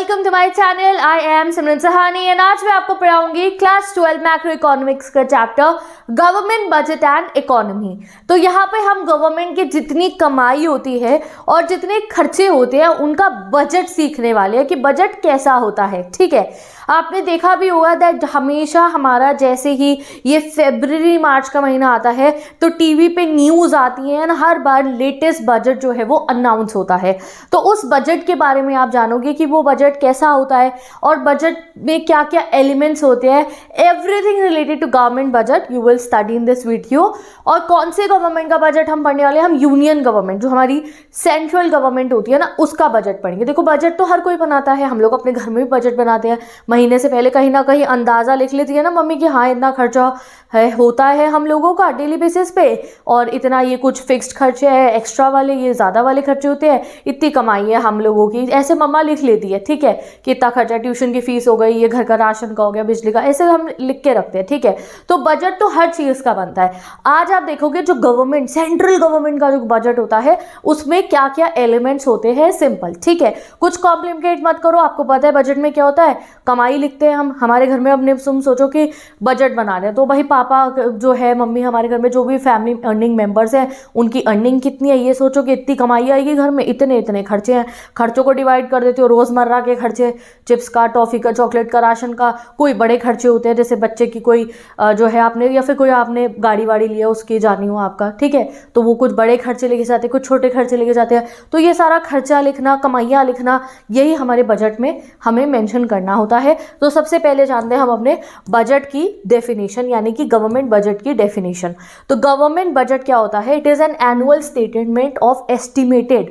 Welcome to my channel. I am Simran Sahani and आज मैं आपको पढ़ाऊंगी क्लास 12 मैक्रो इकोनॉमिक्स का chapter government budget and economy. तो यहाँ पे हम गवर्नमेंट की जितनी कमाई होती है और जितने खर्चे होते हैं उनका बजट सीखने वाले हैं कि बजट कैसा होता है। ठीक है, आपने देखा भी होगा दैट हमेशा हमारा जैसे ही ये फरवरी मार्च का महीना आता है तो टीवी पे न्यूज़ आती है ना, हर बार लेटेस्ट बजट जो है वो अनाउंस होता है। तो उस बजट के बारे में आप जानोगे कि वो बजट कैसा होता है और बजट में क्या क्या एलिमेंट्स होते हैं। Everything related to government budget you will study in this video. और कौन से गवर्नमेंट का बजट हम पढ़ने वाले हैं? हम यूनियन गवर्नमेंट, जो हमारी सेंट्रल गवर्नमेंट होती है ना, उसका बजट पढ़ेंगे। देखो, बजट तो हर कोई बनाता है, हम लोग अपने घर में भी बजट बनाते हैं। महीने से पहले कहीं ना कहीं अंदाज़ा लिख लेती है ना मम्मी कि हाँ इतना खर्चा है होता है हम लोगों का डेली बेसिस पे, और इतना ये कुछ फिक्स्ड खर्चे है, एक्स्ट्रा वाले ये ज़्यादा वाले खर्चे होते हैं, इतनी कमाई है हम लोगों की, ऐसे मम्मा लिख लेती है। ठीक है, कि इतना खर्चा, ट्यूशन की फीस हो गई, ये घर का राशन का हो गया, बिजली का, ऐसे हम लिख के रखते हैं। ठीक है, तो बजट तो हर चीज़ का बनता है। आज आप देखोगे जो गवर्नमेंट, सेंट्रल गवर्नमेंट का जो बजट होता है उसमें क्या क्या एलिमेंट्स होते हैं। सिंपल, ठीक है, कुछ कॉम्प्लिकेट मत करो। आपको पता है बजट में क्या होता है, कमाई लिखते हैं हम। हमारे घर में अपने तुम सोचो कि बजट बना रहे हैं तो भाई पापा जो है, मम्मी, हमारे घर में जो भी फैमिली अर्निंग मेंबर्स हैं उनकी अर्निंग कितनी है, ये सोचो कि इतनी कमाई आएगी घर में, इतने इतने खर्चे हैं। खर्चों को डिवाइड कर देते हो, रोज़मर्रा के खर्चे, चिप्स का, टॉफ़ी का, चॉकलेट का, राशन का। कोई बड़े खर्चे होते हैं जैसे बच्चे की कोई जो है आपने, या फिर कोई आपने गाड़ी वाड़ी लिया उसकी जानी हो आपका, ठीक है, तो वो कुछ बड़े खर्चे लेके जाते हैं, कुछ छोटे खर्चे लेके जाते हैं। तो ये सारा खर्चा लिखना, कमाइयाँ लिखना, यही हमारे बजट में हमें मेंशन करना होता है। तो सबसे पहले जानते हैं हम अपने बजट की डेफिनेशन, यानी कि गवर्नमेंट बजट की डेफिनेशन। तो गवर्नमेंट बजट क्या होता है? It is an annual statement of estimated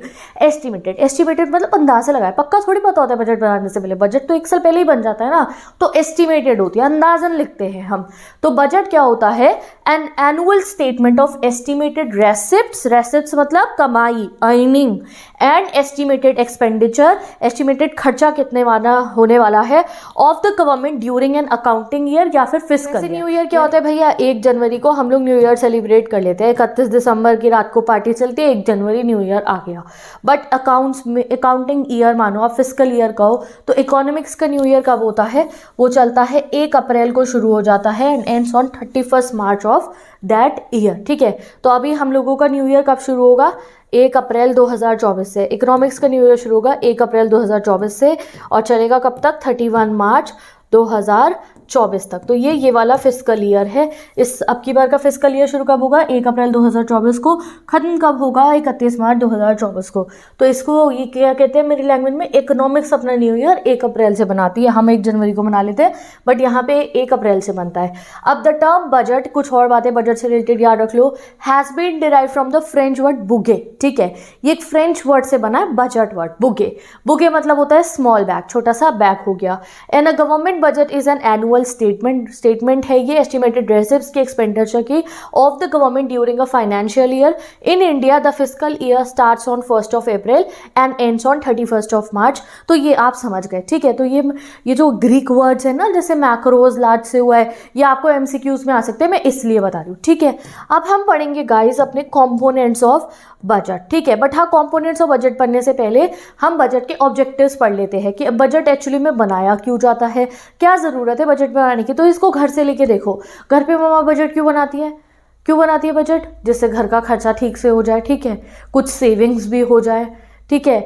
मतलब अंदाजा लगाया, पक्का थोड़ी पता होता है बजट बनाने से पहले। बजट तो एक साल पहले ही बन जाता है ना, तो एस्टिमेटेड होती है, अंदाजन लिखते हैं हम। तो बजट क्या होता है? An annual statement of estimated रेसिप्ट्स मतलब कमाई, earning, and estimated expenditure, estimated खर्चा कितने वाला होने वाला है of the government during an accounting year या फिर फिस्कल न्यू ईयर। क्या होता है भैया? 1 जनवरी को हम लोग न्यू ईयर सेलिब्रेट कर लेते हैं, 31 दिसंबर की रात को पार्टी चलती है, 1 जनवरी न्यू ईयर आ गया। बट अकाउंट्स में अकाउंटिंग ईयर मानो आप, फिस्कल ईयर कहो, तो इकोनॉमिक्स का न्यू ईयर कब होता है? वो चलता है 1 अप्रैल को शुरू हो जाता है and ends on 31 March of that year. ठीक है, तो अभी हम लोगों का न्यू ईयर कब शुरू होगा? 1 अप्रैल 2024 से। इकोनॉमिक्स का न्यू ईयर शुरू होगा 1 अप्रैल 2024 से और चलेगा कब तक? 31 मार्च 2024 तक। तो ये वाला फिस्कल ईयर है। इस अब की बार का फिस्कल ईयर शुरू कब होगा? 1 अप्रैल 2024 को, खत्म कब होगा? 31 मार्च 2024 को। तो इसको ये क्या कहते हैं मेरी लैंग्वेज में? इकोनॉमिक्स अपना न्यू ईयर 1 अप्रैल से बनाती है, हम 1 जनवरी को मना लेते हैं, बट यहाँ पे 1 अप्रैल से बनता है। अब द टर्म बजट, कुछ और बातें बजट से रिलेटेड याद रख लो, has been derive from the French word bougette. ठीक है, ये एक फ्रेंच वर्ड से बना है बजट वर्ड, बुगे। बुगे मतलब होता है स्मॉल बैग, छोटा सा बैग हो गया। And a government budget is an annual statement है ये एस्टिमेटेड रेसिप्ट्स की, एक्सपेंडिचर की of the government during a financial year. In India the fiscal year starts on 1 April and ends on 31 मार्च। तो ये आप समझ गए। ठीक है, तो ये जो ग्रीक वर्ड्स है ना, जैसे मैक्रोज, लार्ज से हुआ है, ये आपको एमसीक्यूज में आ सकते हैं, मैं इसलिए बता रही हूँ। ठीक है, अब हम पढ़ेंगे गाइस अपने कॉम्पोनेंट्स ऑफ बजट। ठीक है, बट हाँ, कॉम्पोनेंट्स ऑफ बजट पढ़ने से पहले हम बजट के ऑब्जेक्टिव्स पढ़ लेते हैं कि बजट एक्चुअली में बनाया क्यों जाता है, क्या ज़रूरत है बजट बनाने की। तो इसको घर से लेके देखो, घर पे मम्मा बजट क्यों बनाती है बजट? जिससे घर का खर्चा ठीक से हो जाए, ठीक है, कुछ सेविंग्स भी हो जाए, ठीक है,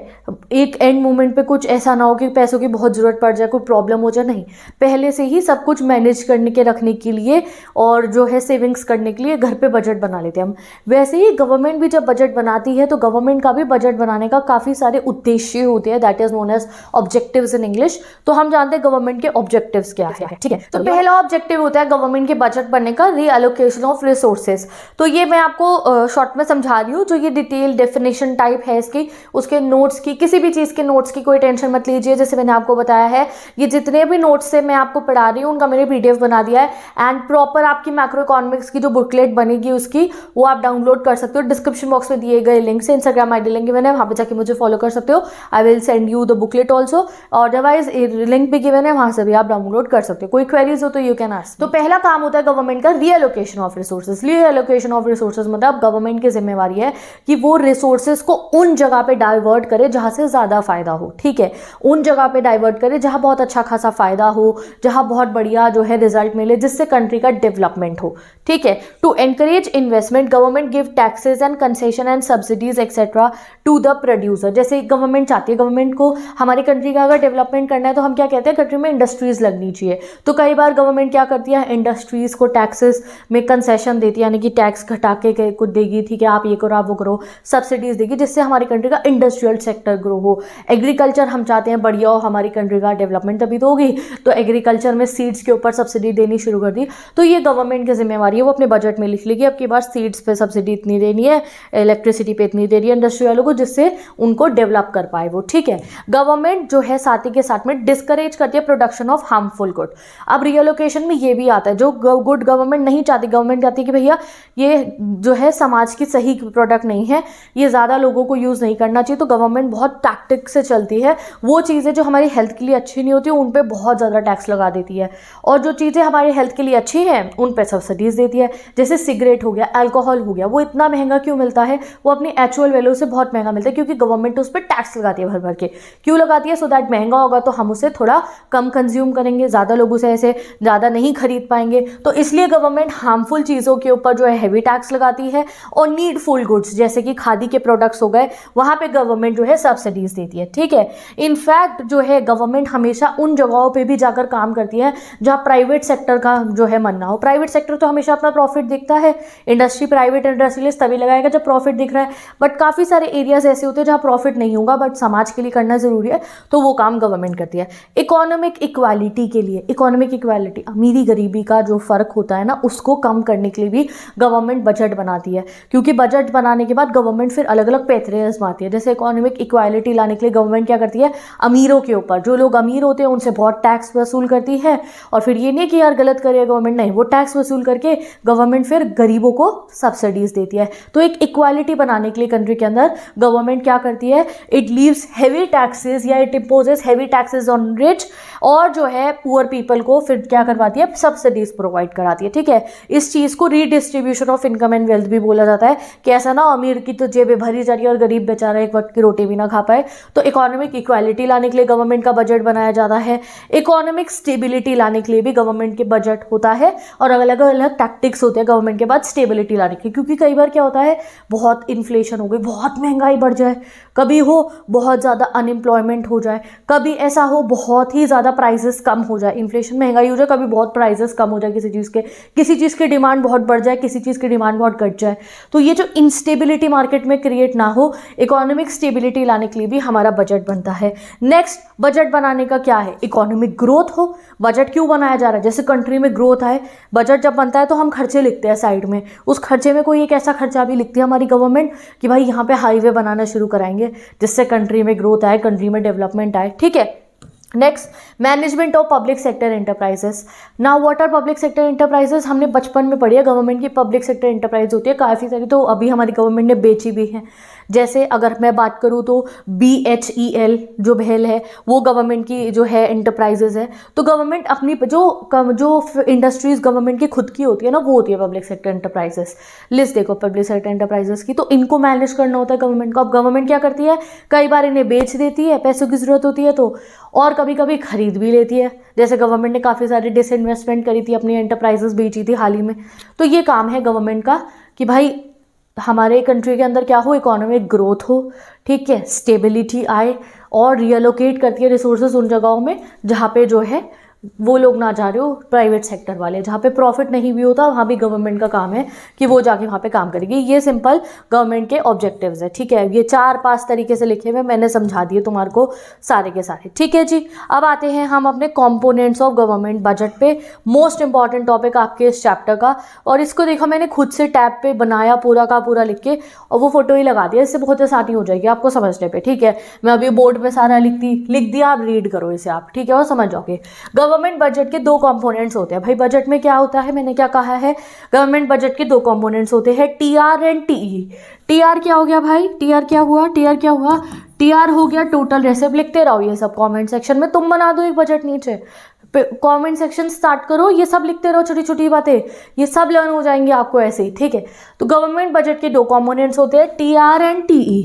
एक एंड मोमेंट पे कुछ ऐसा ना हो कि पैसों की बहुत ज़रूरत पड़ जाए, कोई प्रॉब्लम हो जाए, नहीं, पहले से ही सब कुछ मैनेज करने के रखने के लिए और जो है सेविंग्स करने के लिए घर पे बजट बना लेते हैं हम। वैसे ही गवर्नमेंट भी जब बजट बनाती है तो गवर्नमेंट का भी बजट बनाने का काफ़ी सारे उद्देश्य होते हैं, that is known as objectives in English. तो हम जानते हैं गवर्नमेंट के ऑब्जेक्टिव्स क्या है। ठीक है, तो पहला ऑब्जेक्टिव होता है गवर्नमेंट के बजट बनने का, रीअलोकेशन ऑफ रिसोर्सेज। तो ये मैं आपको शॉर्ट में समझा रही हूँ, जो ये डिटेल डेफिनेशन टाइप है इसकी, उसके नोट्स की, किसी भी चीज़ के नोट्स की कोई टेंशन मत लीजिए। जैसे मैंने आपको बताया है, ये जितने भी नोट्स से मैं आपको पढ़ा रही हूँ उनका मैंने पीडीएफ बना दिया है एंड प्रॉपर आपकी मैक्रो इकोनॉमिक्स की जो बुकलेट बनेगी उसकी वो आप डाउनलोड कर सकते हो। डिस्क्रिप्शन बॉक्स में दिए गए लिंक से इंस्टाग्राम आईडी लिंक मैंने, वहाँ पे जाके मुझे फॉलो कर सकते हो। I will send you the booklet also, और अदरवाइज लिंक भी गिवन है, वहाँ से भी आप डाउनलोड कर सकते हो। कोई क्वेरीज हो तो यू कैन आस्क। तो पहला काम होता है गवर्नमेंट का रीअलोकेशन ऑफ रिसोर्सेज। रीअलोकेशन ऑफ रिसोर्सेज मतलब गवर्नमेंट की जिम्मेवारी है कि वो रिसोर्सेज को उन जगह पे डाइवर्ट डाइवर्ट करे जहाँ से ज़्यादा फायदा हो, ठीक है, उन जगह पे डाइवर्ट करे जहाँ बहुत अच्छा खासा फायदा हो, जहाँ बहुत बढ़िया जो है रिजल्ट मिले, जिससे कंट्री का डेवलपमेंट हो, ठीक है। To encourage investment government give taxes and concession and subsidies etcetera to the producer. जैसे गवर्नमेंट चाहती है, गवर्नमेंट को हमारी कंट्री का अगर डेवलपमेंट करना है तो हम क्या कहते हैं, कंट्री में इंडस्ट्रीज लगनी चाहिए। तो कई बार गवर्नमेंट क्या करती है, इंडस्ट्रीज को टैक्सेस में कंसेशन देती है, यानी कि टैक्स घटा के कुछ देगी, ठीक है, आप ये करो आप वो करो, सब्सिडीज देगी, जिससे हमारी कंट्री का इंडस्ट्रियल सेक्टर ग्रो हो। एग्रीकल्चर हम चाहते हैं बढ़िया हो, हमारी कंट्री का डेवलपमेंट तभी तो होगी, तो एग्रीकल्चर में सीड्स के ऊपर सब्सिडी देनी शुरू कर दी। तो ये गवर्नमेंट की जिम्मेवारी है, वो अपने बजट में लिख लेगी अब की बार सीड्स पे सब्सिडी इतनी देनी है, इलेक्ट्रिसिटी पे इतनी दे रही है इंडस्ट्री वालों को, जिससे उनको डेवलप कर पाए वो, ठीक है। गवर्नमेंट जो है साथ ही के साथ में डिस्करेज करती है प्रोडक्शन ऑफ हार्मफुल गुड। अब रियलोकेशन में ये भी आता है, जो गुड गवर्नमेंट नहीं चाहती, गवर्नमेंट चाहती है कि भैया ये जो है समाज की सही प्रोडक्ट नहीं है, ये ज़्यादा लोगों को यूज़ नहीं करना चाहिए, तो गवर्नमेंट बहुत टैक्टिक से चलती है, वो चीज़ें जो हमारी हेल्थ के लिए अच्छी नहीं होती उन पर बहुत ज़्यादा टैक्स लगा देती है, और जो चीज़ें हमारी हेल्थ के लिए अच्छी हैं उन पर सब्सिडीज़ देती है। जैसे सिगरेट हो गया, अल्कोहल हो गया, वो इतना महंगा क्यों मिलता है, वो अपनी एक्चुअल वैल्यू से बहुत महंगा मिलता है, क्योंकि गवर्नमेंट उस पर टैक्स लगाती है भर भर के। क्यों लगाती है, सो दैट महंगा होगा तो हम उसे थोड़ा कम कंज्यूम करेंगे, ज़्यादा लोग उसे ऐसे ज़्यादा नहीं खरीद पाएंगे, तो इसलिए गवर्नमेंट हार्मफुल चीज़ों के ऊपर जो है हैवी टैक्स लगाती है, और नीडफुल गुड्स जैसे कि खादी के प्रोडक्ट्स हो गए, वहाँ पे गवर्नमेंट जो है सब्सिडीज देती है, ठीक है। इनफैक्ट जो है गवर्नमेंट हमेशा उन जगहों पे भी जाकर काम करती है जहाँ प्राइवेट सेक्टर का जो है मन ना हो। प्राइवेट सेक्टर तो हमेशा अपना प्रॉफिट दिखता है, इंडस्ट्री प्राइवेट इंडस्ट्रियलिस्ट तभी लगाएगा जब प्रॉफिट दिख रहा है, बट काफ़ी सारे एरियाज ऐसे होते हैं जहाँ प्रॉफिट नहीं होगा बट समाज के लिए करना ज़रूरी है, तो वो काम गवर्नमेंट करती है। इकोनॉमिक इक्वालिटी के लिए, इकोनॉमिक इक्वालिटी अमीरी गरीबी का जो फ़र्क होता है ना, उसको कम करने के लिए भी गवर्नमेंट बजट बनाती है, क्योंकि बजट बनाने के बाद गवर्नमेंट फिर अलग अलग पैतरे आजमाती है। जैसे इकोनॉमिक इक्वालिटी लाने के लिए गवर्नमेंट क्या करती है, अमीरों के ऊपर, जो लोग अमीर होते हैं उनसे बहुत टैक्स वसूल करती है, और फिर ये नहीं कि यार गलत करे गवर्नमेंट, नहीं, वो टैक्स वसूल करके गवर्नमेंट फिर गरीबों को सब्सिडीज देती है। तो एक इक्वालिटी बनाने के लिए कंट्री के अंदर गवर्नमेंट क्या करती है, इट लीव्स हैवी टैक्सेस या it imposes heavy taxes on rich, और जो है पुअर पीपल को फिर क्या करवाती है, सब्सिडीज प्रोवाइड कराती है, ठीक है। इस चीज़ को redistribution of income and wealth भी बोला जाता है, कि ऐसा ना अमीर की तो जेबें भरी जा रही है और गरीब बेचारा एक वक्त की रोटी भी ना खा पाए। तो इकोनॉमिक इक्वालिटी लाने के लिए गवर्नमेंट का बजट बनाया जाता है। इकोनॉमिक स्टेबिलिटी लाने के लिए भी गवर्नमेंट के बजट होता है, और अलग अलग टैक्टिक्स होते हैं गवर्नमेंट के बाद स्टेबिलिटी लाने के, क्योंकि कई बार क्या होता है, बहुत इन्फ्लेशन हो गई, बहुत महंगाई बढ़ जाए, कभी हो बहुत ज़्यादा अनएम्प्लॉयमेंट हो जाए, कभी ऐसा हो बहुत ही ज़्यादा प्राइसेस कम हो जाए, इन्फ्लेशन महंगाई हो जाए, कभी बहुत प्राइसेस कम हो जाए किसी चीज़ की डिमांड बहुत बढ़ जाए, किसी चीज़ की डिमांड बहुत घट जाए। तो ये जो इंस्टेबिलिटी मार्केट में क्रिएट ना हो, इकोनॉमिक स्टेबिलिटी लाने के लिए भी हमारा बजट बनता है। नेक्स्ट, बजट बनाने का क्या है, इकोनॉमिक ग्रोथ हो। बजट क्यों बनाया जा रहा है, जैसे कंट्री में ग्रोथ आए, बजट जब बनता है तो हम खर्चे लिखते हैं साइड में, उस खर्चे में कोई एक ऐसा खर्चा भी लिखती है हमारी गवर्नमेंट कि भाई यहाँ पे हाईवे बनाना शुरू कराएंगे, जिससे कंट्री में ग्रोथ आए, कंट्री में डेवलपमेंट आए, ठीक है। Next, management of public sector enterprises. Now what are public sector enterprises, हमने बचपन में पढ़ी है, गवर्नमेंट की पब्लिक सेक्टर एंटरप्राइज होती है काफ़ी सारी, तो अभी हमारी गवर्नमेंट ने बेची भी है। जैसे अगर मैं बात करूँ तो BHEL जो BHEL है, वो गवर्नमेंट की जो है एंटरप्राइजेज है। तो गवर्नमेंट अपनी जो इंडस्ट्रीज गवर्नमेंट की खुद की होती है ना, वो होती है पब्लिक सेक्टर एंटरप्राइजेस। लिस्ट देखो पब्लिक सेक्टर एंटरप्राइजेस की, तो इनको मैनेज करना होता है गवर्नमेंट को। अब गवर्नमेंट क्या करती है, कई बार इन्हें बेच देती है, पैसों की ज़रूरत होती है तो, और कभी कभी खरीद भी लेती है। जैसे गवर्नमेंट ने काफ़ी सारी डिसइन्वेस्टमेंट करी थी, अपनी एंटरप्राइजेस बेची थी हाल ही में। तो ये काम है गवर्नमेंट का कि भाई हमारे कंट्री के अंदर क्या हो, इकोनॉमिक ग्रोथ हो, ठीक है, स्टेबिलिटी आए, और रियलोकेट करती है रिसोर्सेज उन जगहों में जहाँ पे जो है वो लोग ना जा रहे हो प्राइवेट सेक्टर वाले, जहाँ पे प्रॉफिट नहीं भी होता वहाँ भी गवर्नमेंट का काम है कि वो जाके वहाँ पे काम करेगी। ये सिंपल गवर्नमेंट के ऑब्जेक्टिव्स है, ठीक है। ये 4-5 तरीके से लिखे हुए मैंने समझा दिए तुम्हारे को सारे के सारे, ठीक है जी। अब आते हैं हम अपने कंपोनेंट्स ऑफ गवर्नमेंट बजट पे, मोस्ट इंपॉर्टेंट टॉपिक आपके इस चैप्टर का। और इसको देखो मैंने खुद से टैब पे बनाया पूरा का पूरा लिख के, और वो फोटो ही लगा दिया, इससे बहुत आसानी हो जाएगी आपको समझने पे, ठीक है। मैं अभी बोर्ड पे सारा लिख दिया, आप रीड करो इसे आप, ठीक है, और समझ जाओगे। गवर्नमेंट बजट के 2 कंपोनेंट्स होते हैं भाई। बजट में क्या होता है, मैंने क्या कहा है, गवर्नमेंट बजट के 2 कंपोनेंट्स होते हैं, TR एंड TE। TR क्या हो गया भाई, TR क्या हुआ, TR क्या हुआ, TR हो गया टोटल रेसिप। लिखते रहो ये सब कमेंट सेक्शन में, तुम बना दो एक बजट नीचे, कमेंट सेक्शन स्टार्ट करो, ये सब लिखते रहो, छोटी छोटी बातें, ये सब लर्न हो जाएंगी आपको ऐसे ही, ठीक है। तो गवर्नमेंट बजट के 2 कंपोनेंट्स होते हैं, TR एंड TE।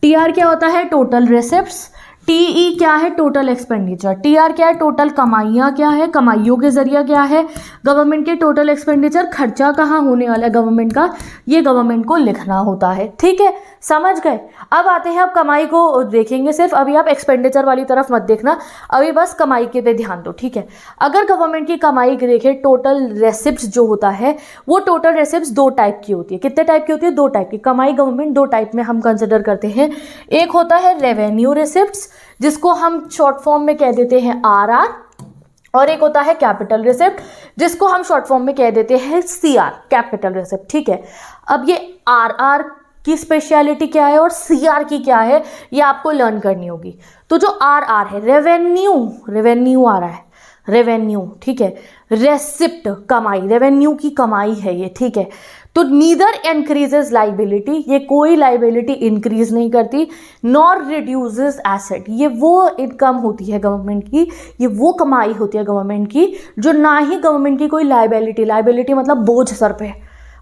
TR क्या होता है, टोटल रिसिप्ट्स। TE क्या है, टोटल एक्सपेंडिचर। TR क्या है, टोटल कमाइयाँ क्या है, कमाइयों के जरिया क्या है, गवर्नमेंट के टोटल एक्सपेंडिचर, खर्चा कहाँ होने वाला है गवर्नमेंट का, ये गवर्नमेंट को लिखना होता है। ठीक है, समझ गए। अब आते हैं, अब कमाई को देखेंगे सिर्फ, अभी आप एक्सपेंडिचर वाली तरफ मत देखना, अभी बस कमाई के पे ध्यान दो। ठीक है, अगर गवर्नमेंट की कमाई देखें, टोटल रेसिप्ट्स जो होता है, वो टोटल रेसिप्ट्स दो टाइप की होती है। कितने टाइप की होती है, दो टाइप की। कमाई गवर्नमेंट दो टाइप में हम कंसिडर करते हैं। एक होता है रेवेन्यू रेसिप्ट्स, जिसको हम शॉर्ट फॉर्म में कह देते हैं RR, और एक होता है कैपिटल रिसिप्ट, जिसको हम शॉर्ट फॉर्म में कह देते हैं CR, कैपिटल रिसिप्ट। ठीक है, अब ये RR की स्पेशलिटी क्या है और CR की क्या है, ये आपको लर्न करनी होगी। तो जो RR है, रेवेन्यू आ रहा है, रेवेन्यू। ठीक है, रेसिप्ट कमाई, रेवेन्यू की कमाई है ये। ठीक है, तो नीदर इंक्रीजेस लाइबिलिटी, ये कोई लाइबिलिटी इंक्रीज नहीं करती, नॉर रिड्यूसेस एसेट, ये वो इनकम होती है गवर्नमेंट की, ये वो कमाई होती है गवर्नमेंट की जो ना ही गवर्नमेंट की कोई लाइबिलिटी मतलब बोझ सर पे।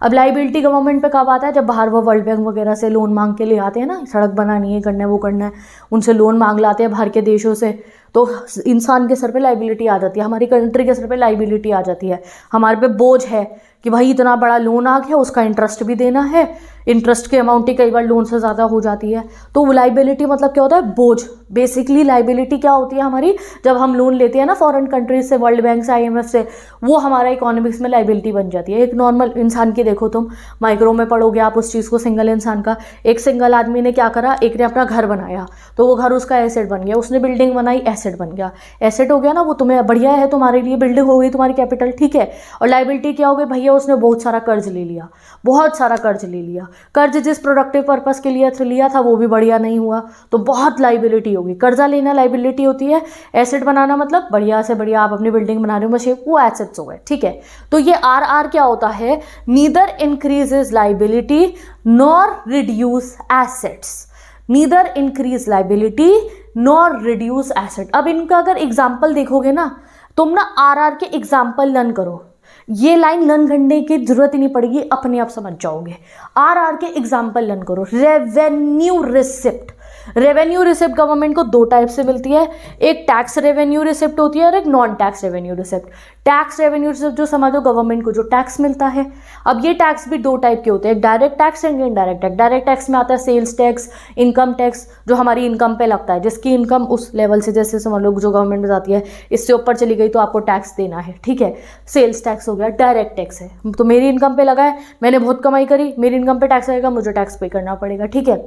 अब लाइबिलिटी गवर्नमेंट पे कब आता है, जब बाहर वो वर्ल्ड बैंक वगैरह से लोन मांग के ले आते हैं ना, सड़क बनानी है, करना है, वो करना है, उनसे लोन मांग लाते हैं बाहर के देशों से, तो इंसान के सर पे लाइबिलिटी आ जाती है, हमारी कंट्री के सर पे लाइबिलिटी आ जाती है, हमारे पे बोझ है कि भाई इतना बड़ा लोन आ गया, उसका इंटरेस्ट भी देना है, इंटरेस्ट की अमाउंट ही कई बार लोन से ज़्यादा हो जाती है। तो लाइबिलिटी मतलब क्या होता है, बोझ। बेसिकली लाइबिलिटी क्या होती है हमारी, जब हम लोन लेते हैं ना फॉरेन कंट्रीज से, वर्ल्ड बैंक से, IMF से, वो हमारा इकोनॉमिक्स में लाइबिलिटी बन जाती है। एक नॉर्मल इंसान की देखो तुम, माइक्रो में पढ़ोगे आप उस चीज़ को, सिंगल इंसान का, एक सिंगल आदमी ने क्या करा, एक ने अपना घर बनाया, तो वो घर उसका एसेट बन गया, उसने बिल्डिंग बनाई, एसेट बन गया, एसेट हो गया ना, वो तुम्हें बढ़िया है, तुम्हारे लिए बिल्डिंग हो गई तुम्हारी कैपिटल। ठीक है, और लाइबिलिटी क्या हो गई, भैया उसने बहुत सारा कर्ज ले लिया, बहुत सारा कर्ज ले लिया, कर्ज जिस प्रोडक्टिव पर्पस के लिए लिया था वो भी बढ़िया नहीं हुआ, तो बहुत लाइबिलिटी होगी। कर्जा लेना लाइबिलिटी होती है, एसेट बनाना मतलब बढ़िया से बढ़िया आप अपनी बिल्डिंग बना रहे हो मशीन, वो एसेट्स हो गए। ठीक है, तो ये RR क्या होता है, neither increases liability nor reduce assets, neither increase liability nor reduce asset. अब इनका अगर एग्जाम्पल देखोगे ना तुम ना, RR के एग्जाम्पल लर्न करो, ये लाइन लर्न करने की जरूरत ही नहीं पड़ेगी, अपने आप समझ जाओगे। RR के एग्जाम्पल लर्न करो। Revenue receipt, revenue receipt government को दो टाइप से मिलती है, एक टैक्स रेवेन्यू रिसिप्ट होती है और एक non tax revenue receipt. Tax revenue receipt जो समझो गवर्नमेंट को जो टैक्स मिलता है। अब ये टैक्स भी दो टाइप के होते हैं, direct tax and indirect tax. Direct tax में आता है सेल्स टैक्स, इनकम टैक्स, जो हमारी इनकम पे लगता है, जिसकी इनकम उस लेवल से, जैसे समझ लो जो गवर्नमेंट में जाती है, इससे ऊपर चली गई तो आपको टैक्स देना है। ठीक है, सेल्स टैक्स हो गया, डायरेक्ट टैक्स है, तो मेरी इनकम पे लगा है, मैंने बहुत कमाई करी, मेरी इनकम पे टैक्स आएगा, मुझे टैक्स पे करना पड़ेगा। ठीक है,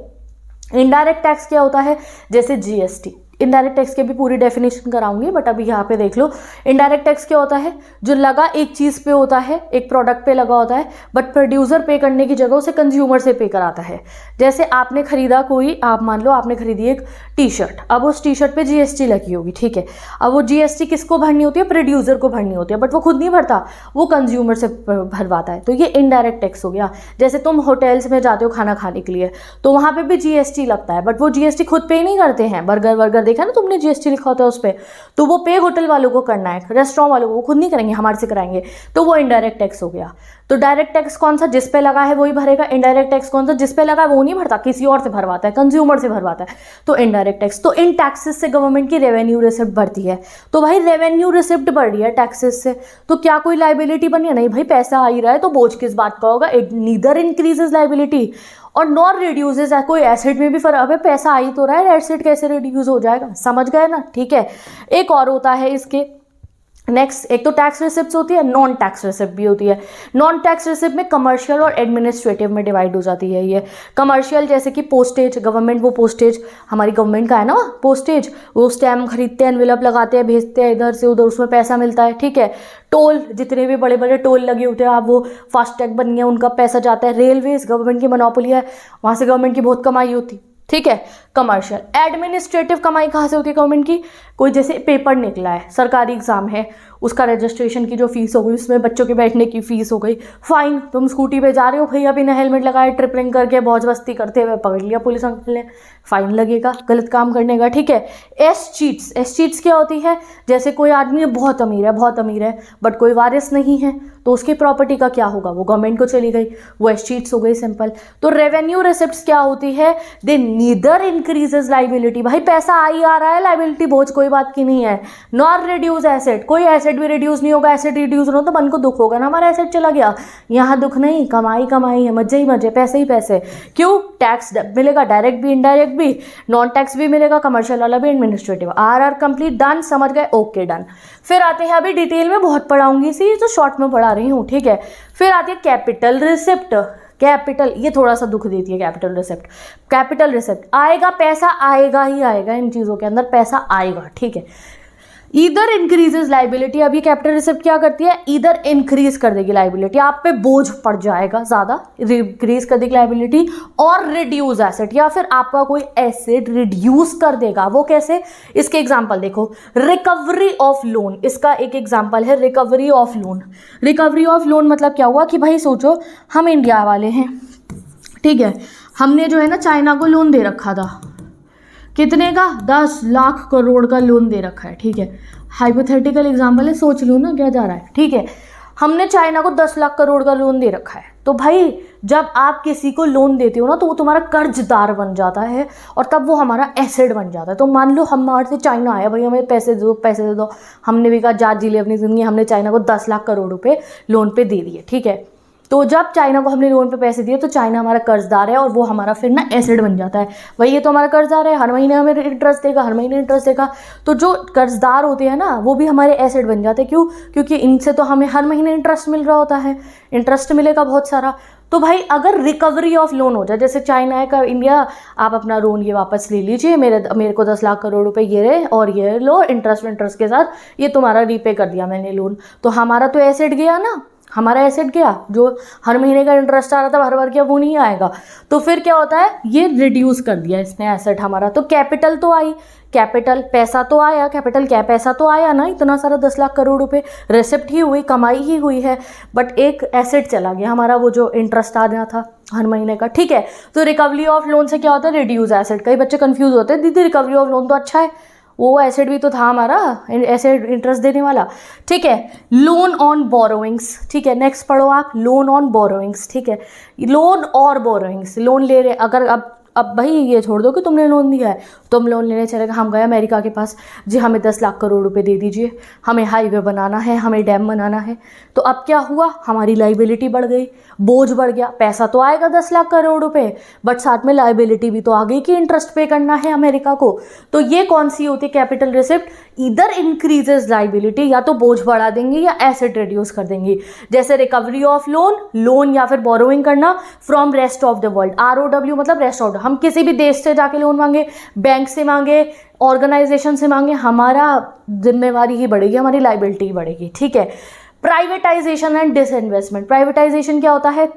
इनडायरेक्ट टैक्स क्या होता है, जैसे GST। इनडायरेक्ट टैक्स की भी पूरी डेफिनेशन कराऊंगी, बट अभी यहाँ पे देख लो। इनडायरेक्ट टैक्स क्या होता है, जो लगा एक चीज़ पे होता है, एक प्रोडक्ट पे लगा होता है, बट प्रोड्यूसर पे करने की जगह उसे कंज्यूमर से पे कराता है। जैसे आपने खरीदा कोई, आप मान लो आपने खरीदी एक T-शर्ट, अब उस T-शर्ट पे GST लगी होगी। ठीक है, अब वो GST किसको भरनी होती है, प्रोड्यूसर को भरनी होती है, बट वो खुद नहीं भरता, वो कंज्यूमर से भरवाता है, तो ये इनडायरेक्ट टैक्स हो गया। जैसे तुम होटल्स में जाते हो खाना खाने के लिए, तो वहाँ पे भी GST लगता है, बट वो GST खुद पे नहीं करते हैं। बर्गर वर्गर देखा ना तुमने, GST लिखा होता है उस पर, तो वो पे होटल वालों को करना है, रेस्टोरेंट वालों को, वो खुद नहीं करेंगे, हमारे से कराएंगे, तो वो इनडायरेक्ट टैक्स हो गया। तो डायरेक्ट टैक्स कौन सा, जिस पे लगा है वही भरेगा। इनडायरेक्ट टैक्स कौन सा, जिस पे लगा है वो नहीं भरता, किसी और से भरवाता है, कंज्यूमर से भरवाता है, तो इनडायरेक्ट टैक्स। तो इन टैक्सेस से गवर्नमेंट की रेवेन्यू रिसिप्ट बढ़ती है। तो भाई रेवेन्यू रिसिप्ट बढ़ रही है टैक्सेस से, तो क्या कोई लाइबिलिटी बनी है, नहीं भाई, पैसा आ ही रहा है, तो बोझ किस बात का होगा। इट नीदर इंक्रीजेज लाइबिलिटी और नॉर रिड्यूसेज, कोई एसेट में भी फर्क है, पैसा आ ही तो रहा है, एसेट कैसे रिड्यूस हो जाएगा, समझ गए ना। ठीक है, एक और होता है इसके नेक्स्ट, एक तो टैक्स रिसिप्ट होती है, नॉन टैक्स रिसिप्ट भी होती है। नॉन टैक्स रिसिप्ट में कमर्शियल और एडमिनिस्ट्रेटिव में डिवाइड हो जाती है ये। कमर्शियल जैसे कि पोस्टेज, गवर्नमेंट वो पोस्टेज, हमारी गवर्नमेंट का है ना पोस्टेज, वो स्टैम्प खरीदते हैं, एनवेलप लगाते हैं, भेजते हैं इधर से उधर, उसमें पैसा मिलता है। ठीक है, टोल, जितने भी बड़े बड़े टोल लगे होते हैं, आप वो फास्टैग बन गया, उनका पैसा जाता है। रेलवेज गवर्नमेंट की मोनोपोली है, वहाँ से गवर्नमेंट की बहुत कमाई होती। ठीक है, कमर्शियल। एडमिनिस्ट्रेटिव कमाई कहाँ से होती है गवर्नमेंट की? कोई जैसे पेपर निकला है, सरकारी एग्जाम है, उसका रजिस्ट्रेशन की जो फीस हो गई, उसमें बच्चों के बैठने की फीस हो गई, फाइन। तुम स्कूटी पे जा रहे हो भैया, बिना हेलमेट लगाए ट्रिपलिंग करके मौज मस्ती करते हुए पकड़ लिया पुलिस अंकल ने, फाइन लगेगा गलत काम करने का, ठीक है। एस चीट्स क्या होती है? जैसे कोई आदमी बहुत अमीर है बट कोई वारिस नहीं है, तो उसकी प्रॉपर्टी का क्या होगा? वो गवर्नमेंट को चली गई, वो एस चीट्स हो गई, सिंपल। तो रेवेन्यू रिसिप्ट्स क्या होती है? दे नीदर इंक्रीजेज लाइबिलिटी, भाई पैसा आ रहा है, लाइबिलिटी बोझ कोई बात की नहीं है, नॉर रिड्यूस एसेट, कोई एसेट भी रिड्यूस नहीं होगा। एसेट रिड्यूस हो तो मन को दुख होगा ना, हमारा एसेट चला गया। यहाँ दुख नहीं, कमाई है, मजे ही मजे, पैसे ही पैसे। क्यों? टैक्स मिलेगा, डायरेक्ट भी इनडायरेक्ट भी, नॉन टैक्स भी मिलेगा, कमर्शियल वाला भी, एडमिनिस्ट्रेटिव। आर कंप्लीट, डन, समझ गए, ओके डन। फिर आते हैं, अभी डिटेल में बहुत पढ़ाऊंगी इसी, तो शॉर्ट में पढ़ा रही हूँ, ठीक है। फिर आती है कैपिटल रिसिप्ट। कैपिटल, ये थोड़ा सा दुख देती है कैपिटल रिसिप्ट। कैपिटल रिसिप्ट आएगा, पैसा आएगा ही आएगा, इन चीज़ों के अंदर पैसा आएगा, ठीक है। ईदर इंक्रीजेज लाइबिलिटी, अब ये कैपिटल रिसिप्ट क्या करती है? ईदर इंक्रीज कर देगी लाइबिलिटी, आप पे बोझ पड़ जाएगा ज़्यादा, इंक्रीज कर देगी लाइबिलिटी, और रिड्यूस एसेट, या फिर आपका कोई एसेट रिड्यूस कर देगा। वो कैसे? इसके एग्जांपल देखो, रिकवरी ऑफ लोन, इसका एक एग्जांपल है recovery of loan. Recovery of loan मतलब क्या हुआ कि भाई सोचो, हम इंडिया वाले हैं, ठीक है, हमने जो है ना चाइना को लोन दे रखा था, कितने का? 10 लाख करोड़ का लोन दे रखा है, ठीक है। हाइपोथेटिकल एग्जांपल है, सोच लो ना क्या जा रहा है, ठीक है। हमने चाइना को 10 लाख करोड़ का लोन दे रखा है, तो भाई जब आप किसी को लोन देते हो ना, तो वो तुम्हारा कर्जदार बन जाता है और तब वो हमारा एसेट बन जाता है। तो मान लो हमारे से चाइना आया, भाई हमें पैसे दे दो, हमने भी कहा जा जी ले अपनी ज़िंदगी, हमने चाइना को 10 लाख करोड़ रुपए लोन पे दे दिए, ठीक है। तो जब चाइना को हमने लोन पे पैसे दिए, तो चाइना हमारा कर्जदार है और वो हमारा फिर ना एसेट बन जाता है। भाई ये तो हमारा कर्जदार है, हर महीने हमें इंटरेस्ट देगा, हर महीने इंटरेस्ट देगा। तो जो कर्जदार होते हैं ना, वो भी हमारे एसेट बन जाते हैं। क्यों? क्योंकि इनसे तो हमें हर महीने इंटरेस्ट मिल रहा होता है, इंटरेस्ट मिलेगा बहुत सारा। तो भाई अगर रिकवरी ऑफ लोन हो जाए, जैसे चाइना है का इंडिया, आप अपना लोन ये वापस ले लीजिए, मेरे को 10 लाख करोड़ रुपए ये रहे, और ये लो इंटरेस्ट के साथ, ये तुम्हारा रीपे कर दिया मैंने लोन, तो हमारा तो एसेट गया ना, हमारा एसेट गया, जो हर महीने का इंटरेस्ट आ रहा था भर भर के, वो नहीं आएगा। तो फिर क्या होता है? ये रिड्यूस कर दिया इसने एसेट हमारा। तो कैपिटल तो आई, कैपिटल पैसा तो आया, कैपिटल क्या पैसा तो आया ना, इतना सारा 10 लाख करोड़ रुपए, रेसिप्ट ही हुई, कमाई ही हुई है, बट एक एसेट चला गया हमारा, वो जो इंटरेस्ट आ रहा था हर महीने का, ठीक है। तो रिकवरी ऑफ लोन से क्या होता है? Reduce asset. कई बच्चे कंफ्यूज होते हैं, दीदी रिकवरी ऑफ लोन तो अच्छा है, वो एसेट भी तो था हमारा, एसेट इंटरेस्ट देने वाला, ठीक है। लोन ऑन बोरोइंग्स, ठीक है, नेक्स्ट पढ़ो आप, लोन ऑन बोरोइंग्स, ठीक है। लोन और बोरोइंग्स, लोन ले रहे, अगर अब भाई ये छोड़ दो कि तुमने लोन दिया है, तुम लोन लेने चले गए, हम गए अमेरिका के पास, जी हमें 10 लाख करोड़ रुपए दे दीजिए, हमें हाईवे बनाना है, हमें डैम बनाना है। तो अब क्या हुआ? हमारी लाइबिलिटी बढ़ गई, बोझ बढ़ गया। पैसा तो आएगा 10 लाख करोड़ रुपए, बट साथ में लाइबिलिटी भी तो आ गई कि इंटरेस्ट पे करना है अमेरिका को। तो ये कौन सी होती है कैपिटल रिसिप्ट? इधर इंक्रीजेज लाइबिलिटी, या तो बोझ बढ़ा देंगी या एसेट रिड्यूस कर देंगी। जैसे रिकवरी ऑफ लोन या फिर बोरोइंग करना from rest of the world, ROW मतलब रेस्ट ऑफ, हम किसी भी देश से जाके लोन मांगे, बैंक से मांगे, ऑर्गेनाइजेशन से मांगे, हमारा जिम्मेवारी ही बढ़ेगी, हमारी लाइबिलिटी ही बढ़ेगी, ठीक है। Privatisation and disinvestment. प्राइवेटाइजेशन क्या होता है?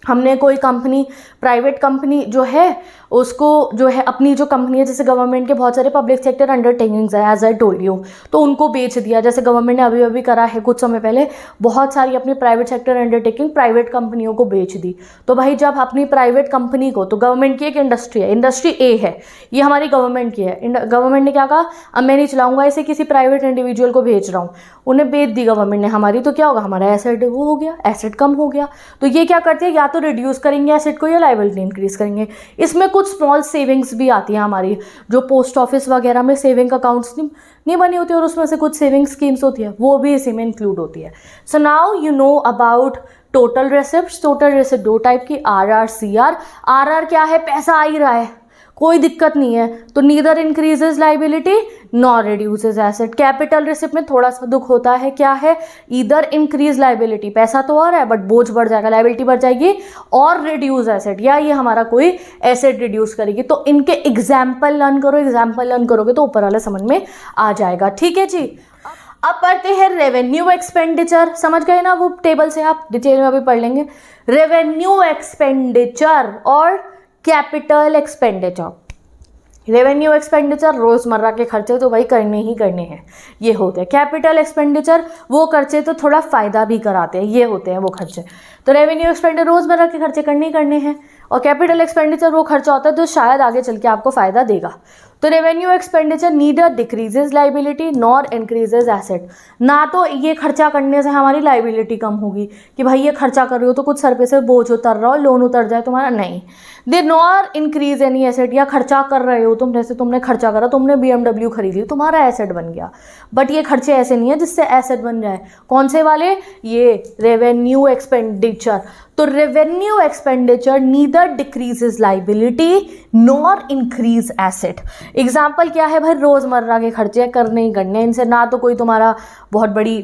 हमने कोई कंपनी, प्राइवेट कंपनी जो है, उसको जो है अपनी जो कंपनी है, जैसे गवर्नमेंट के बहुत सारे पब्लिक सेक्टर अंडरटेकिंग्स है, एज आई टोल्ड यू, तो उनको बेच दिया। जैसे गवर्नमेंट ने अभी अभी करा है कुछ समय पहले, बहुत सारी अपनी प्राइवेट सेक्टर अंडरटेकिंग प्राइवेट कंपनियों को बेच दी। तो भाई जब अपनी प्राइवेट कंपनी को, तो गवर्नमेंट की एक इंडस्ट्री है, इंडस्ट्री ए है, ये हमारी गवर्नमेंट की है, गवर्नमेंट ने क्या कहा, अब मैं नहीं चलाऊंगा इसे, किसी प्राइवेट इंडिविजुअल को भेज रहा हूँ, उन्हें बेच दी गवर्नमेंट ने हमारी, तो क्या होगा? हमारा एसेट वो हो गया, एसेट कम हो गया। तो ये क्या करते हैं? या तो रिड्यूस करेंगे एसेट को या लायबिलिटी इंक्रीज करेंगे। इसमें कुछ स्मॉल सेविंग्स भी आती हैं हमारी, जो पोस्ट ऑफिस वगैरह में सेविंग अकाउंट्स नहीं बनी होती और उसमें से कुछ सेविंग स्कीम्स होती है, वो भी इसी में इंक्लूड होती है। So now you know about total receipts. Total receipt दो टाइप की, RR CR। RR क्या है? पैसा आ ही रहा है, कोई दिक्कत नहीं है, तो neither increases liability nor reduces asset. Capital receipt में थोड़ा सा दुख होता है, क्या है? ईदर इंक्रीज लाइबिलिटी, पैसा तो आ रहा है बट बोझ बढ़ जाएगा, लाइबिलिटी बढ़ जाएगी, और रिड्यूस एसेट, या ये हमारा कोई एसेट रिड्यूस करेगी। तो इनके एग्जाम्पल लर्न करो, एग्जाम्पल लर्न करोगे तो ऊपर वाला समझ में आ जाएगा, ठीक है जी। अब पढ़ते हैं रेवेन्यू एक्सपेंडिचर। समझ गए ना, वो टेबल से आप डिटेल में अभी पढ़ लेंगे। रेवेन्यू एक्सपेंडिचर और कैपिटल एक्सपेंडिचर, रेवेन्यू एक्सपेंडिचर रोजमर्रा के खर्चे तो भाई करने ही करने हैं, ये होते हैं। कैपिटल एक्सपेंडिचर वो खर्चे तो थोड़ा फ़ायदा भी कराते हैं, ये होते हैं वो खर्चे। तो रेवेन्यू एक्सपेंडिचर रोजमर्रा के खर्चे करने ही करने हैं, और कैपिटल एक्सपेंडिचर वो खर्चा होता है जो शायद आगे चल के आपको फ़ायदा देगा। तो revenue expenditure neither decreases liability nor increases asset. ना तो ये खर्चा करने से हमारी लाइबिलिटी कम होगी कि भाई ये खर्चा कर रहे हो तो कुछ सर पे से बोझ उतर रहा हो, लोन उतर जाए तुम्हारा, नहीं। दे नॉर इंक्रीज एनी एसेट, या खर्चा कर रहे हो तुम, जैसे तुमने खर्चा करा, तुमने BMW खरीद ली, तुम्हारा एसेट बन गया। बट ये खर्चे ऐसे नहीं है जिससे एसेट बन जाए। कौन से वाले? ये रेवेन्यू एक्सपेंडिचर। तो revenue expenditure neither decreases liability nor increase asset. Example क्या है भाई? रोजमर्रा के खर्चे करने ही करने, इनसे ना तो कोई तुम्हारा बहुत बड़ी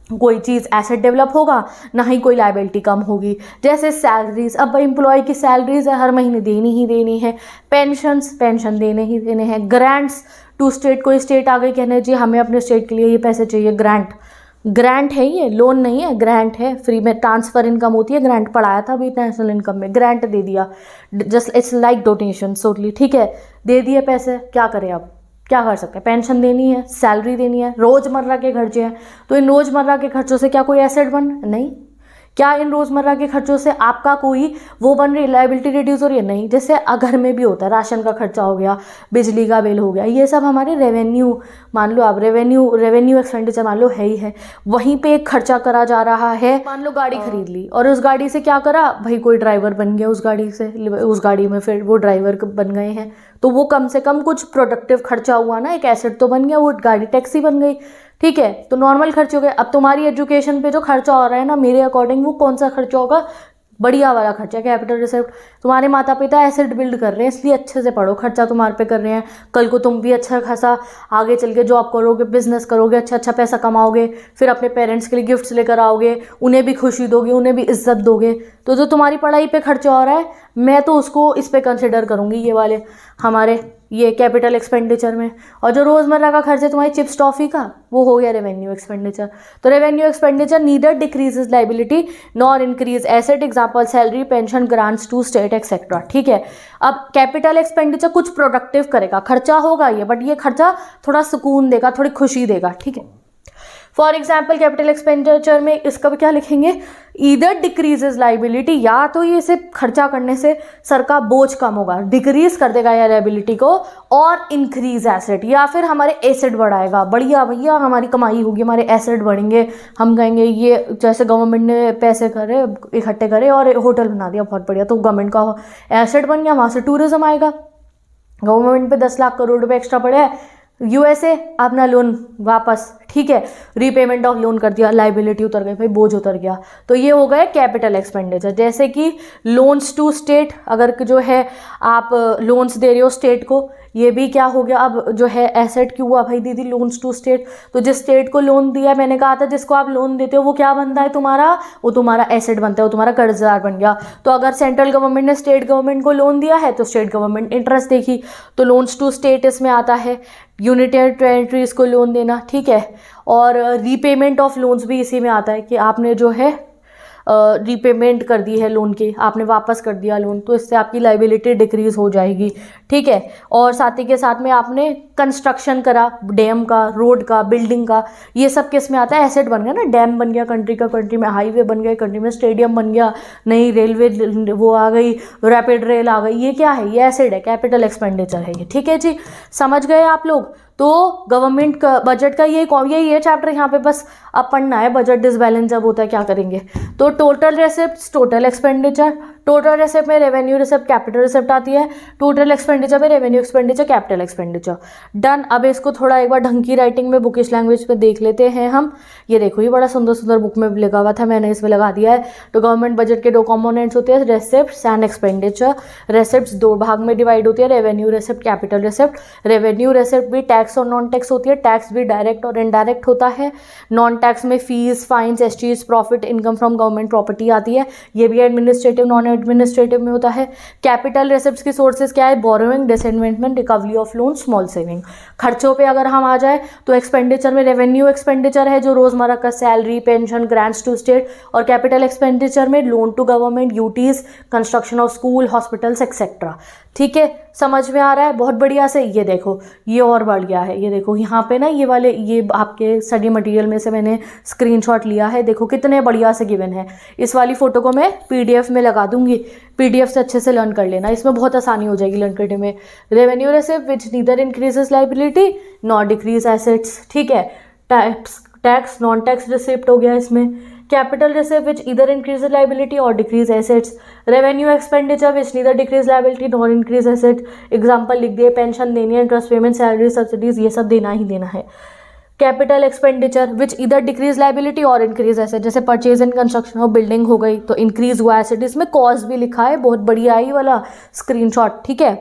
कोई चीज़ एसेट डेवलप होगा, ना ही कोई लाइबिलिटी कम होगी। जैसे सैलरीज, अब एम्प्लॉय की सैलरीज है हर महीने देनी ही देनी है, पेंशन देने ही देने हैं, ग्रांट्स टू स्टेट, कोई स्टेट आ गई कहने जी हमें अपने स्टेट के लिए ये पैसे चाहिए, ग्रांट है, ये लोन नहीं है, ग्रांट है, फ्री में ट्रांसफर इनकम होती है, ग्रांट पढ़ाया था अभी नेशनल इनकम में, ग्रांट दे दिया, जस्ट इट्स लाइक डोनेशन सोटली, ठीक है, दे दिए पैसे, क्या करें अब, क्या कर सकते हैं? पेंशन देनी है, सैलरी देनी है, रोज़मर्रा के खर्चे हैं। तो इन रोज़मर्रा के खर्चों से क्या कोई एसेट बन? नहीं। क्या इन रोज़मर्रा के खर्चों से आपका कोई वो बन रही, लाइबिलिटी रिड्यूस हो रही है? नहीं। जैसे घर में भी होता है, राशन का खर्चा हो गया, बिजली का बिल हो गया, ये सब हमारे रेवेन्यू, मान लो आप रेवेन्यू एक्सपेंडिचर मान लो है ही है, वहीं पे एक खर्चा करा जा रहा है। मान लो गाड़ी खरीद ली और उस गाड़ी से क्या करा भाई, कोई ड्राइवर बन गया उस गाड़ी से, उस गाड़ी में फिर वो ड्राइवर बन गए हैं, तो वो कम से कम कुछ प्रोडक्टिव खर्चा हुआ ना, एक एसेट तो बन गया, वो गाड़ी टैक्सी बन गई, ठीक है। तो नॉर्मल खर्चे हो गए। अब तुम्हारी एजुकेशन पे जो खर्चा हो रहा है ना, मेरे अकॉर्डिंग वो कौन सा खर्चा होगा? बढ़िया वाला खर्चा, कैपिटल रिसिप्ट। तुम्हारे माता पिता एसेट बिल्ड कर रहे हैं, इसलिए अच्छे से पढ़ो, खर्चा तुम्हारे पे कर रहे हैं, कल को तुम भी अच्छा खासा आगे चल के जॉब करोगे, बिजनेस करोगे, अच्छा पैसा कमाओगे, फिर अपने पेरेंट्स के लिए गिफ्ट्स लेकर आओगे, उन्हें भी खुशी दोगे, उन्हें भी इज्जत दोगे। तो जो तुम्हारी पढ़ाई पे खर्चा हो रहा है, मैं तो उसको इस पे कंसिडर करूँगी, ये वाले हमारे ये कैपिटल एक्सपेंडिचर में। और जो रोज़मर्रा का खर्च है तुम्हारी चिप्स टॉफ़ी का, वो हो गया रेवेन्यू एक्सपेंडिचर। तो revenue expenditure neither decreases liability nor increase asset, example salary, pension, grants to state etcetera, ठीक है। अब कैपिटल एक्सपेंडिचर कुछ प्रोडक्टिव करेगा, खर्चा होगा ये, बट ये खर्चा थोड़ा सुकून देगा, थोड़ी खुशी देगा, ठीक है। फॉर एग्जाम्पल कैपिटल एक्सपेंडिचर में इसका क्या लिखेंगे? ईदर डिक्रीजेज लाइबिलिटी, या तो ये सिर्फ खर्चा करने से सर का बोझ कम होगा, डिक्रीज कर देगा या लाइबिलिटी को, और इंक्रीज एसेट, या फिर हमारे एसेट बढ़ाएगा, बढ़िया भैया हमारी कमाई होगी, हमारे एसेट बढ़ेंगे, हम कहेंगे ये जैसे गवर्नमेंट ने पैसे करे इकट्ठे करे और होटल बना दिया, बहुत बढ़िया, तो गवर्नमेंट का एसेट बन गया, वहाँ से टूरिज्म आएगा। गवर्नमेंट पे 10 लाख करोड़ रुपए एक्स्ट्रा पड़े हैं, USA अपना लोन वापस, ठीक है, रीपेमेंट ऑफ लोन कर दिया, लाइबिलिटी उतर गई भाई, बोझ उतर गया। तो ये हो गए कैपिटल एक्सपेंडिचर। जैसे कि लोन्स टू स्टेट, अगर जो है आप लोन्स दे रहे हो स्टेट को, ये भी क्या हो गया, अब जो है एसेट क्यों हुआ भाई दीदी, लोन्स टू स्टेट। तो जिस स्टेट को लोन दिया, मैंने कहा था जिसको आप लोन देते हो वो क्या बनता है तुम्हारा, वो तुम्हारा एसेट बनता है, वो तुम्हारा कर्जदार बन गया। तो अगर सेंट्रल गवर्नमेंट ने स्टेट गवर्नमेंट को लोन दिया है तो स्टेट गवर्नमेंट इंटरेस्ट देगी, तो लोन्स टू स्टेट इसमें आता है। यूनियन टेरिटरीज को लोन देना, ठीक है, और रीपेमेंट ऑफ लोन्स भी इसी में आता है कि आपने जो है रीपेमेंट कर दी है लोन की, आपने वापस कर दिया लोन, तो इससे आपकी लाइबिलिटी डिक्रीज हो जाएगी, ठीक है। और साथ ही के साथ में आपने कंस्ट्रक्शन करा, डैम का, रोड का, बिल्डिंग का, ये सब किस में आता है? एसेट बन गया ना, डैम बन गया कंट्री का, कंट्री में हाईवे बन गया, कंट्री में स्टेडियम बन गया, नई रेलवे वो आ गई, रैपिड रेल आ गई, ये क्या है? ये एसेट है, कैपिटल एक्सपेंडिचर है ये, ठीक है जी, समझ गए आप लोग। तो गवर्नमेंट का बजट का यही है चैप्टर, यहाँ पे बस अब पढ़ना है बजट डिसबैलेंस जब होता है क्या करेंगे। तो total receipt, total expenditure, total receipt में रेवेन्यू रिसिप्ट, कैपिटल रिसिप्ट आती है, टोटल एक्सपेंडिचर में revenue expenditure, capital expenditure. Done. अब इसको थोड़ा एक बार ढंग की राइटिंग में बुकिश लैंग्वेज पे देख लेते हैं हम। ये देखो, ये बड़ा सुंदर सुंदर बुक में लिखा हुआ था, मैंने इसमें लगा दिया है। तो गवर्नमेंट बजट के 2 कंपोनेंट्स होते हैं, रेसिप्ट्स एंड एक्सपेंडिचर। रेसिप्ट्स 2 भाग में डिवाइड होती है, revenue receipt, capital receipt. Revenue receipt भी टैक्स और नॉन टैक्स होती है, टैक्स भी डायरेक्ट और इनडायरेक्ट होता है। नॉन टैक्स में fees, fines, escheats, profit, income from government property आती है, ये भी एडमिनिस्ट्रेटिव नॉन एडमिनिस्ट्रेटिव में होता है। कैपिटल रिसिप्ट्स की सोर्सेज क्या है? Borrowing, disinvestment, recovery of loan, small saving. खर्चों पे अगर हम आ जाए तो एक्सपेंडिचर में रेवेन्यू एक्सपेंडिचर है जो रोजमर्रा का salary, pension, grants to state, और कैपिटल एक्सपेंडिचर में loan to government, UTs, construction of school, hospitals etcetera, ठीक है। समझ में आ रहा है बहुत बढ़िया से? ये देखो ये और बढ़ गया है, ये देखो यहाँ पे ना ये वाले, ये आपके स्टडी मटेरियल में से मैंने स्क्रीनशॉट लिया है, देखो कितने बढ़िया से गिवन है। इस वाली फ़ोटो को मैं PDF में लगा दूंगी, PDF से अच्छे से लर्न कर लेना, इसमें बहुत आसानी हो जाएगी लर्न करने में। Revenue received which neither increases liability not decrease assets, ठीक है। टैक्स नॉन टैक्स रिसिप्ट हो गया इसमें। कैपिटल रिसिप्ट विच ईदर इंक्रीज लाइबिलिटी और decrease assets. Revenue expenditure which neither decrease liability not increase asset. Example लिख दिए, पेंशन देनी है, इंटरेस्ट पेमेंट, सैलरी, सब्सिडीज, ये सब देना ही देना है। कैपिटल एक्सपेंडिचर विच इधर डिक्रीज लाइबिलिटी और इंक्रीज एसेट, जैसे purchase and construction of building हो गई तो इंक्रीज हुआ एसेट, इसमें कॉस्ट भी लिखा है, बहुत बढ़िया ही वाला स्क्रीनशॉट, ठीक है।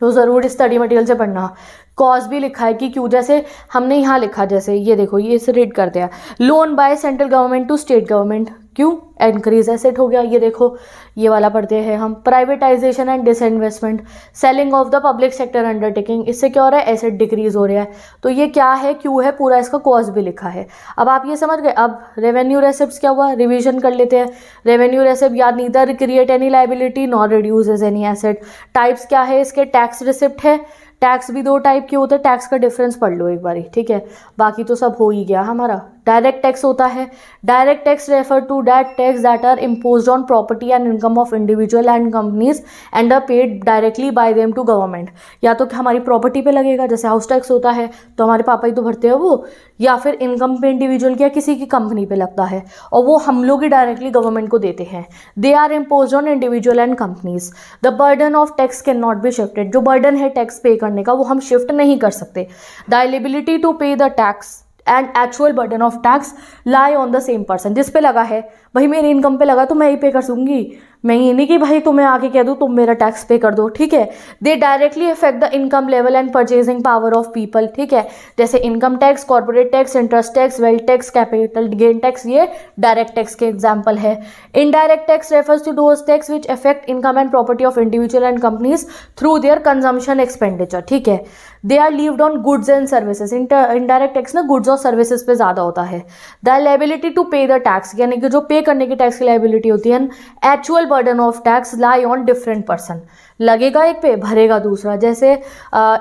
तो ज़रूर स्टडी मटेरियल से पढ़ना। कॉज भी लिखा है कि क्यों, जैसे हमने यहाँ लिखा, जैसे ये देखो ये इसे रीड करते हैं, loan by central government to state government, क्यों? इंक्रीज एसेट हो गया। ये देखो ये वाला पढ़ते हैं हम, privatisation and disinvestment, selling of the public sector undertaking, इससे क्या हो रहा है? एसेट डिक्रीज हो रहा है। तो ये क्या है? क्यों है, पूरा इसका कॉज भी लिखा है। अब आप ये समझ गए। अब रेवेन्यू रेसिप्ट्स क्या हुआ, रिवीजन कर लेते हैं। रेवेन्यू रेसिप्ट या neither create any liability nor reduces any asset. Types क्या है इसके? टैक्स रिसिप्ट है, टैक्स भी दो टाइप के होते हैं, टैक्स का डिफरेंस पढ़ लो एक बारी, ठीक है। बाकी तो सब हो ही गया हमारा। डायरेक्ट टैक्स होता है, direct tax refer to that tax that are imposed on property and income of individual and companies and are paid directly by them to government. या तो हमारी प्रॉपर्टी पे लगेगा, जैसे हाउस टैक्स होता है तो हमारे पापा ही तो भरते हैं वो, या फिर इनकम पे इंडिविजुअल की या किसी की कंपनी पे लगता है और वो हम लोग ही डायरेक्टली गवर्नमेंट को देते हैं। They are imposed on individual and companies. The burden of tax can not be shifted, जो बर्डन है टैक्स पे करने का वो हम शिफ्ट नहीं कर सकते। The eligibility to pay the tax and actual burden of tax lie on the same person. जिस पे लगा है, भाई मेरी इनकम पे लगा तो मैं ही पे कर दूंगी, मैं ये नहीं कि भाई तुम्हें आके कह दूँ तुम मेरा टैक्स पे कर दो, ठीक है। They directly affect the income level and purchasing power of people, ठीक है। जैसे income tax, corporate tax, interest tax, wealth tax, capital gain tax, ये डायरेक्ट टैक्स के एग्जाम्पल है। Indirect tax refers to those tax which affect income and property of individual and companies through their consumption expenditure, ठीक है। They are levied on goods and services. Indirect tax ना goods और services पे ज़्यादा होता है। The liability to pay the tax, यानी कि जो पे करने की टैक्स की लायबिलिटी होती है। Actual burden of tax lie on different person, लगेगा एक पे भरेगा दूसरा, जैसे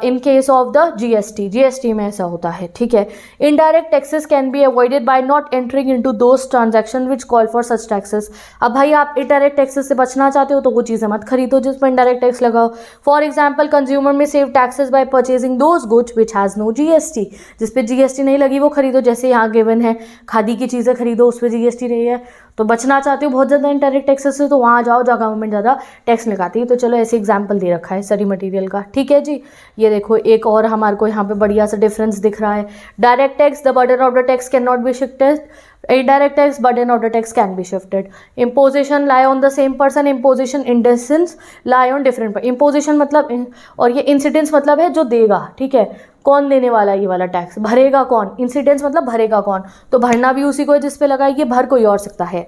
in case of the GST में ऐसा होता है, ठीक है। Indirect taxes can be avoided by not entering into those transaction which call for such taxes. अब भाई आप इनडायरेक्ट टैक्सेस से बचना चाहते हो तो वो चीज़ें मत खरीदो जिसमें इनडायरेक्ट टैक्स लगाओ। फॉर एग्जाम्पल कंज्यूमर में save taxes by purchasing those goods which has no GST, जिस पे जीएसटी नहीं लगी वो खरीदो, जैसे यहाँ गिवन है खादी की चीज़ें खरीदो उस पर जीएसटी नहीं है। तो बचना चाहते हो बहुत ज़्यादा इनडायरेक्ट टैक्सेस से तो वहाँ जाओ जहाँ गवर्नमेंट ज़्यादा टैक्स लगाती है। तो चलो ऐसे एग्जाम्पल दे रखा है स्टडी मटेरियल का, ठीक है जी। ये देखो एक और हमारे को यहाँ पे बढ़िया सा डिफरेंस दिख रहा है। Direct tax, the burden of the tax can not be shifted. Indirect tax, burden of the tax can be shifted. Imposition lie on the same person. Imposition incidence lie on different person. Imposition मतलब और ये incidence मतलब है जो देगा, ठीक है। कौन देने वाला है ये वाला टैक्स, भरेगा कौन। इंसिडेंस मतलब भरेगा कौन, तो भरना भी उसी को है जिस पे लगा है, ये भर कोई और सकता है।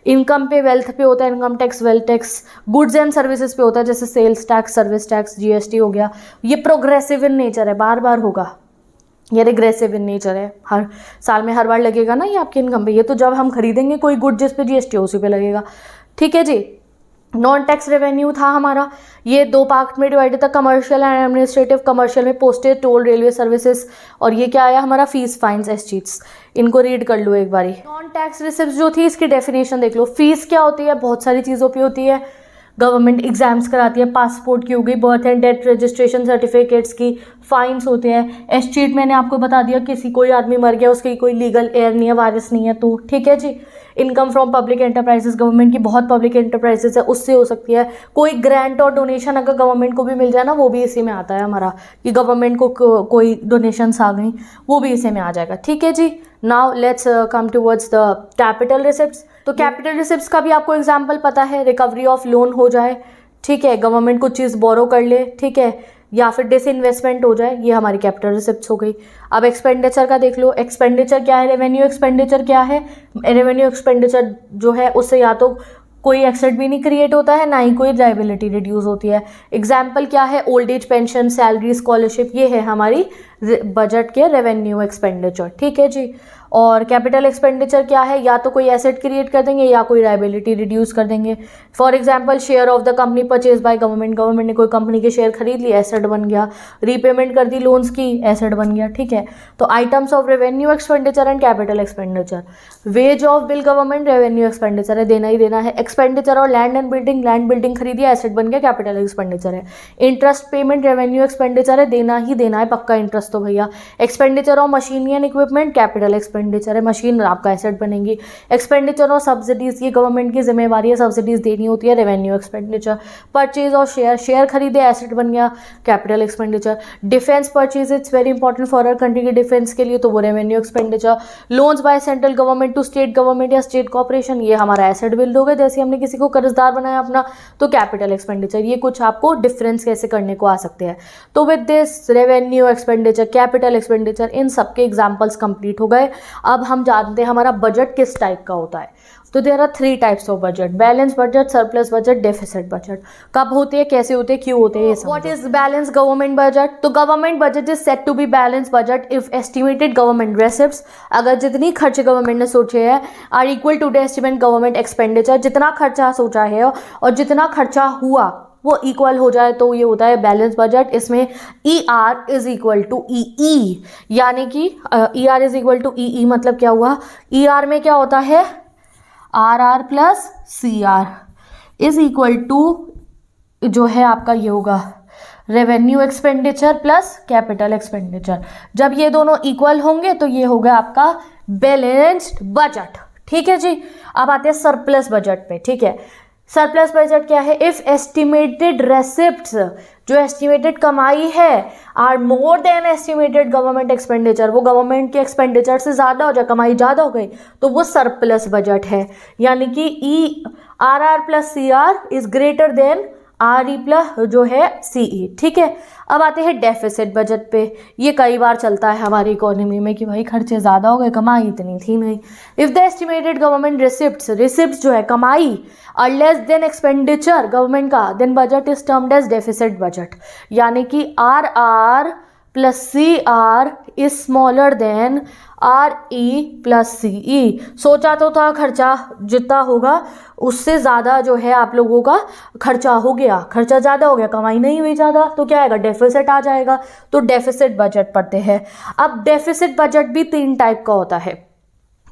इनकम पे, वेल्थ पे होता है income tax, wealth tax. Goods and services पे होता है जैसे sales tax, service tax, GST हो गया। ये प्रोग्रेसिव इन नेचर है, बार बार होगा। ये रिग्रेसिव इन नेचर है, हर साल में हर बार लगेगा ना ये आपकी इनकम पे। ये तो जब हम खरीदेंगे कोई गुड जिस पे जीएसटी उसी पे लगेगा, ठीक है जी। नॉन टैक्स रेवेन्यू था हमारा, ये दो पार्ट में डिवाइडेड था, कमर्शियल एंड एडमिनिस्ट्रेटिव। कमर्शियल में पोस्टेज, टोल, रेलवे सर्विसेज, और ये क्या आया हमारा फीस, फाइन्स, एसचीट्स। इनको रीड कर लो एक बारी। नॉन टैक्स रिसिप्ट्स जो थी इसकी डेफिनेशन देख लो। फीस क्या होती है, बहुत सारी चीज़ों पे होती है, गवर्नमेंट एग्जाम्स कराती है, पासपोर्ट की हो गई, birth and death registration certificates की। फाइन्स होते हैं, एसचीट मैंने आपको बता दिया, किसी कोई आदमी मर गया उसकी कोई लीगल एयर नहीं है, वारिस नहीं है तो, ठीक है जी। Income from public enterprises, government की बहुत पब्लिक एंटरप्राइजेस है उससे हो सकती है। कोई ग्रांट और डोनेशन अगर गवर्नमेंट को भी मिल जाए ना वो भी इसी में आता है हमारा, कि गवर्नमेंट को कोई डोनेशंस आ गई वो भी इसी में आ जाएगा, ठीक है जी। Now let's come towards the capital receipts. तो कैपिटल रिसिप्ट्स का भी आपको एग्जाम्पल पता है, रिकवरी ऑफ लोन हो जाए, ठीक है, गवर्नमेंट कुछ चीज़ बोरो कर ले, ठीक है, या फिर डिसइन्वेस्टमेंट हो जाए, ये हमारी कैपिटल रिसिप्ट्स हो गई। अब एक्सपेंडिचर का देख लो। एक्सपेंडिचर क्या है, रेवेन्यू एक्सपेंडिचर क्या है। रेवेन्यू एक्सपेंडिचर जो है उससे या तो कोई एसेट भी नहीं क्रिएट होता है, ना ही कोई लायबिलिटी रिड्यूस होती है। एग्जाम्पल क्या है, old age pension, salary, scholarship, ये है हमारी बजट के रेवेन्यू एक्सपेंडिचर, ठीक है जी। और कैपिटल एक्सपेंडिचर क्या है, या तो कोई एसेट क्रिएट कर देंगे या कोई लायबिलिटी रिड्यूस कर देंगे। For example share of the company purchase by government, government ने कोई कंपनी के शेयर खरीद लिए, एसेट बन गया। रीपेमेंट कर दी लोन्स की, एसेट बन गया, ठीक है। तो items of revenue expenditure and capital expenditure. Ways of bill government revenue expenditure है, देना ही देना है। एक्सपेंडिचर और land and building, land building खरीदी, एसेट बन गया, कैपिटल एक्सपेंडिचर है। इंटरेस्ट पेमेंट रेवेन्यू एक्सपेंडिचर है, देना ही देना है, पक्का इंटरेस्ट तो भैया। Expenditure of machinery and equipment capital expenditure है, मशीन आपका एसेट बनेगी। एक्सपेंडिचर ऑफ सब्सिडीज, ये गवर्नमेंट की जिम्मेवारी है, सब्सिडीज देनी होती है, revenue expenditure. Purchase of share, share खरीदे, एसेट बन गया, capital expenditure. Defence purchase, it's very important for our country के डिफेंस के लिए, तो वो revenue expenditure. Loans by central government to state government या स्टेट कॉर्पोरेशन, ये हमारा एसेट बिल्ड हो गया, जैसे हमने किसी को कर्जदार बनाया अपना, तो कैपिटल एक्सपेंडिचर। ये कुछ आपको डिफरेंस कैसे करने को आ सकते हैं। तो with this revenue expenditure, capital expenditure, इन सबके एग्जांपल्स कंप्लीट हो गए। अब हम जानते हैं हमारा बजट किस टाइप का होता है। तो there are 3 types of budget, balance budget, surplus budget, deficit budget. कब होते हैं, कैसे होते हैं, क्यों होते हैं, ये सब। What is balance government budget? तो government budget is set to be balance budget if estimated government receipts, अगर जितनी खर्च गवर्नमेंट ने सोचे हैं, are equal to the estimated government expenditure, जितना खर्चा सोचा है और जितना खर्चा हुआ वो इक्वल हो जाए, तो ये होता है बैलेंस बजट। इसमें ER is equal to EE, यानी कि ER is equal to EE मतलब क्या हुआ, ER में क्या होता है, RR plus CR is equal to जो है आपका ये होगा revenue expenditure plus capital expenditure. जब ये दोनों इक्वल होंगे तो ये होगा आपका बैलेंस्ड बजट, ठीक है जी। अब आते हैं सरप्लस बजट पे, ठीक है। सरप्लस बजट क्या है? इफ एस्टिमेटेड रेसिप्ट्स, जो एस्टिमेटेड कमाई है, are more than estimated government expenditure, वो गवर्नमेंट के एक्सपेंडिचर से ज़्यादा हो जाए, कमाई ज़्यादा हो गई, तो वो सरप्लस बजट है। यानी कि RR plus CR is greater than RE plus जो है CE, ठीक है। अब आते हैं डेफिसिट बजट पे। ये कई बार चलता है हमारी इकोनॉमी में कि भाई खर्चे ज़्यादा हो गए, कमाई इतनी थी नहीं। If the estimated government receipts जो है कमाई are less than expenditure government का, then budget is termed as deficit budget. यानी कि RR plus CR is smaller than RE plus CE। सोचा तो था खर्चा जितना होगा उससे ज़्यादा जो है आप लोगों का खर्चा हो गया, खर्चा ज़्यादा हो गया, कमाई नहीं हुई ज़्यादा, तो क्या आएगा, डेफिसिट आ जाएगा। तो डेफिसिट बजट पढ़ते हैं। अब डेफिसिट बजट भी 3 टाइप का होता है,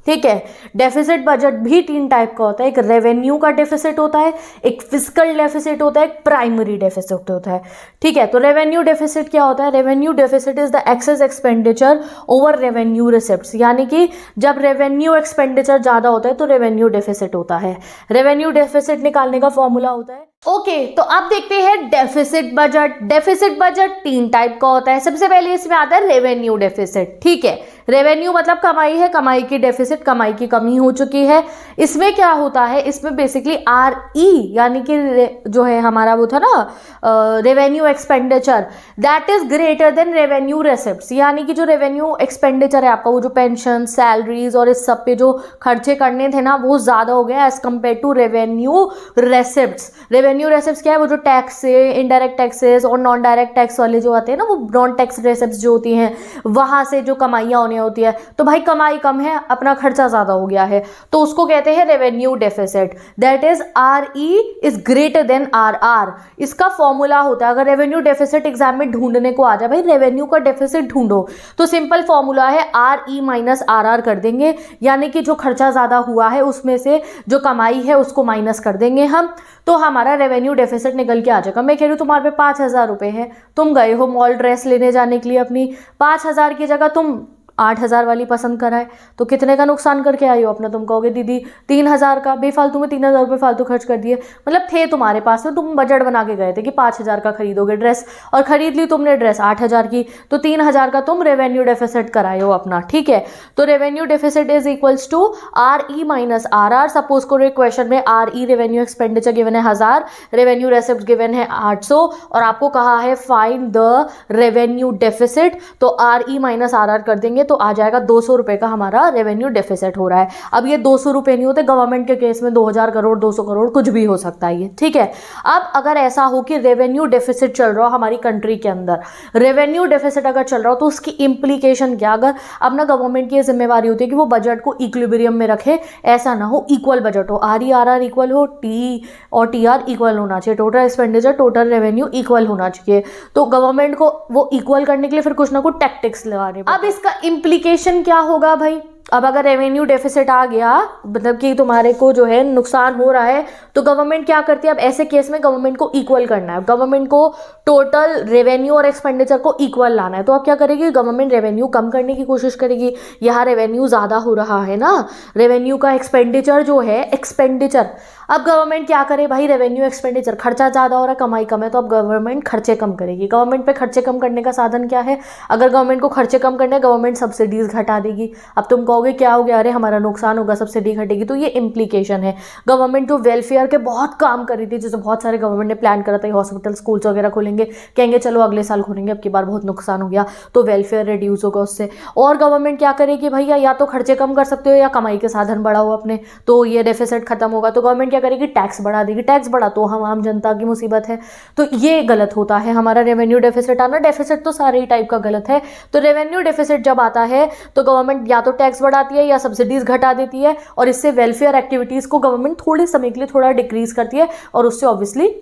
ठीक है। डेफिसिट बजट भी 3 टाइप का होता है, एक रेवेन्यू का डेफिसिट होता है, एक फिस्कल डेफिसिट होता है, एक प्राइमरी डेफिसिट होता है, ठीक है। तो रेवेन्यू डेफिसिट क्या होता है? Revenue deficit is the excess expenditure over revenue receipts, यानी कि जब रेवेन्यू एक्सपेंडिचर ज़्यादा होता है तो रेवेन्यू डेफिसिट होता है। रेवेन्यू डेफिसिट निकालने का फॉर्मूला होता है ओके। तो अब देखते हैं deficit budget. Deficit budget 3 type का होता है। सबसे पहले इसमें आता है रेवेन्यू डेफिसिट, ठीक है। रेवेन्यू मतलब कमाई है, कमाई की डेफिसिट, कमाई की कमी हो चुकी है। इसमें क्या होता है, इसमें बेसिकली RE यानी कि जो है हमारा वो था ना revenue expenditure, that is greater than revenue receipts, यानी कि जो रेवेन्यू एक्सपेंडिचर है आपका, वो जो पेंशन, सैलरीज और इस सब पे जो खर्चे करने थे ना, वो ज़्यादा हो गया as compare to revenue receipts. Revenue receipts क्या है, वो जो टैक्स है, इनडायरेक्ट टैक्सेस और नॉन डायरेक्ट टैक्स वाले जो आते हैं ना, वो नॉन टैक्स रेसिप्ट्स जो होती हैं, वहाँ से जो कमाइयाँ होने होती है। तो भाई कमाई कम है, अपना खर्चा ज़्यादा हो गया है, तो उसको कहते हैं revenue deficit. That is RE is greater than RR। इसका फॉर्मूला होता है, अगर रेवेन्यू डेफिसिट एग्जाम में ढूंढने को आ जाए, भाई रेवेन्यू का डेफिसिट ढूंढो, तो सिंपल फॉर्मूला है RE माइनस RR कर देंगे, यानी कि जो खर्चा ज़्यादा हुआ है उसमें से जो कमाई है उसको माइनस कर देंगे हम, तो हमारा रेवेन्यू डेफिसिट निकल के आ जाएगा। मैं कह रही हूँ तुम्हारे पे 5,000 रुपये हैं, तुम गए हो मॉल ड्रेस लेने जाने के लिए, अपनी 5,000 की जगह तुम 8,000 वाली पसंद कराए, तो कितने का नुकसान करके आई हो अपना? तुम कहोगे दीदी 3,000 का, बेफालतू में 3,000 रुपये फालतू खर्च कर दिए। मतलब थे तुम्हारे पास में, तुम बजट बना के गए थे कि 5,000 का खरीदोगे ड्रेस, और खरीद ली तुमने ड्रेस 8,000 की, तो 3,000 का तुम रेवेन्यू डेफिसिट कराए हो अपना, ठीक है। तो revenue deficit is equals to RE minus RR। Suppose करो एक क्वेश्चन में RE रेवेन्यू एक्सपेंडिचर गिवन है 1000, रेवेन्यू रेसिप्ट गिवन है 800, और आपको कहा है फाइंड द रेवेन्यू डेफिसिट, तो RE माइनस RR कर देंगे तो आ जाएगा 200 रुपये का हमारा रेवेन्यू डेफिसिट हो रहा है। अब ये 200 रुपये नहीं होते, गवर्नमेंट के केस में 2000 करोड़ 200 करोड़ कुछ भी हो सकता है ये, ठीक है। अब अगर ऐसा हो कि रेवेन्यू डेफिसिट चल रहा हो हमारी कंट्री के अंदर, रेवेन्यू डेफिसिट अगर चल रहा हो तो उसकी इम्प्लीकेशन क्या, अगर अब ना गवर्नमेंट की ये जिम्मेवारी होती है कि वो बजट को इक्विलिब्रियम में रखे, ऐसा ना हो इक्वल बजट हो, RE/RR इक्वल हो, टी और TR इक्वल होना चाहिए, total expenditure total revenue equal होना चाहिए। तो गवर्नमेंट को वो इक्वल करने के लिए फिर कुछ ना कुछ टैक्टिक्स लगाने। अब इसका इम्प्लीकेशन क्या होगा भाई, अब अगर रेवेन्यू डेफिसिट आ गया, मतलब कि तुम्हारे को जो है नुकसान हो रहा है, तो गवर्नमेंट क्या करती है, अब ऐसे केस में गवर्नमेंट को इक्वल करना है, गवर्नमेंट को टोटल रेवेन्यू और एक्सपेंडिचर को इक्वल लाना है। तो अब क्या करेगी गवर्नमेंट, रेवेन्यू कम करने की कोशिश करेगी। यहाँ रेवेन्यू ज़्यादा हो रहा है ना, रेवेन्यू का एक्सपेंडिचर जो है, एक्सपेंडिचर, अब गवर्नमेंट क्या करे भाई, रेवेन्यू एक्सपेंडिचर, खर्चा ज़्यादा हो रहा है, कमाई कम है, तो अब गवर्नमेंट खर्चे कम करेगी। गवर्नमेंट पे खर्चे कम करने का साधन क्या है, अगर गवर्नमेंट को खर्चे कम करने, गवर्नमेंट सब्सिडीज घटा देगी। अब तुम कहोगे क्या हो गया, अरे हमारा नुकसान होगा, सब्सिडी घटेगी, तो ये इम्प्लीकेशन है। गवर्नमेंट जो वेलफेयर के बहुत काम कर रही थी, जैसे बहुत सारे गवर्नमेंट ने प्लान करा था हॉस्पिटल स्कूल्स वगैरह खोलेंगे, कहेंगे चलो अगले साल खोलेंगे, अब की बार बहुत नुकसान हो गया तो वेलफेयर रिड्यूस होगा उससे। और गवर्नमेंट क्या करेगी भैया, या तो खर्चे कम कर सकते हो या कमाई के साधन बढ़ाओ अपने, तो ये डेफिसिट खत्म होगा। तो गवर्नमेंट क्या करेगी, टैक्स बढ़ा देगी, टैक्स बढ़ा तो हम आम जनता की मुसीबत है। तो ये गलत होता है हमारा रेवेन्यू डेफिसिट आना। डेफिसिट तो सारे ही टाइप का गलत है। तो रेवेन्यू डेफिसिट जब आता है तो गवर्नमेंट या तो टैक्स बढ़ाती है या सब्सिडीज घटा देती है, और इससे वेलफेयर एक्टिविटीज को गवर्नमेंट थोड़े समय के लिए थोड़ा डिक्रीज करती है, और उससे ऑब्वियसली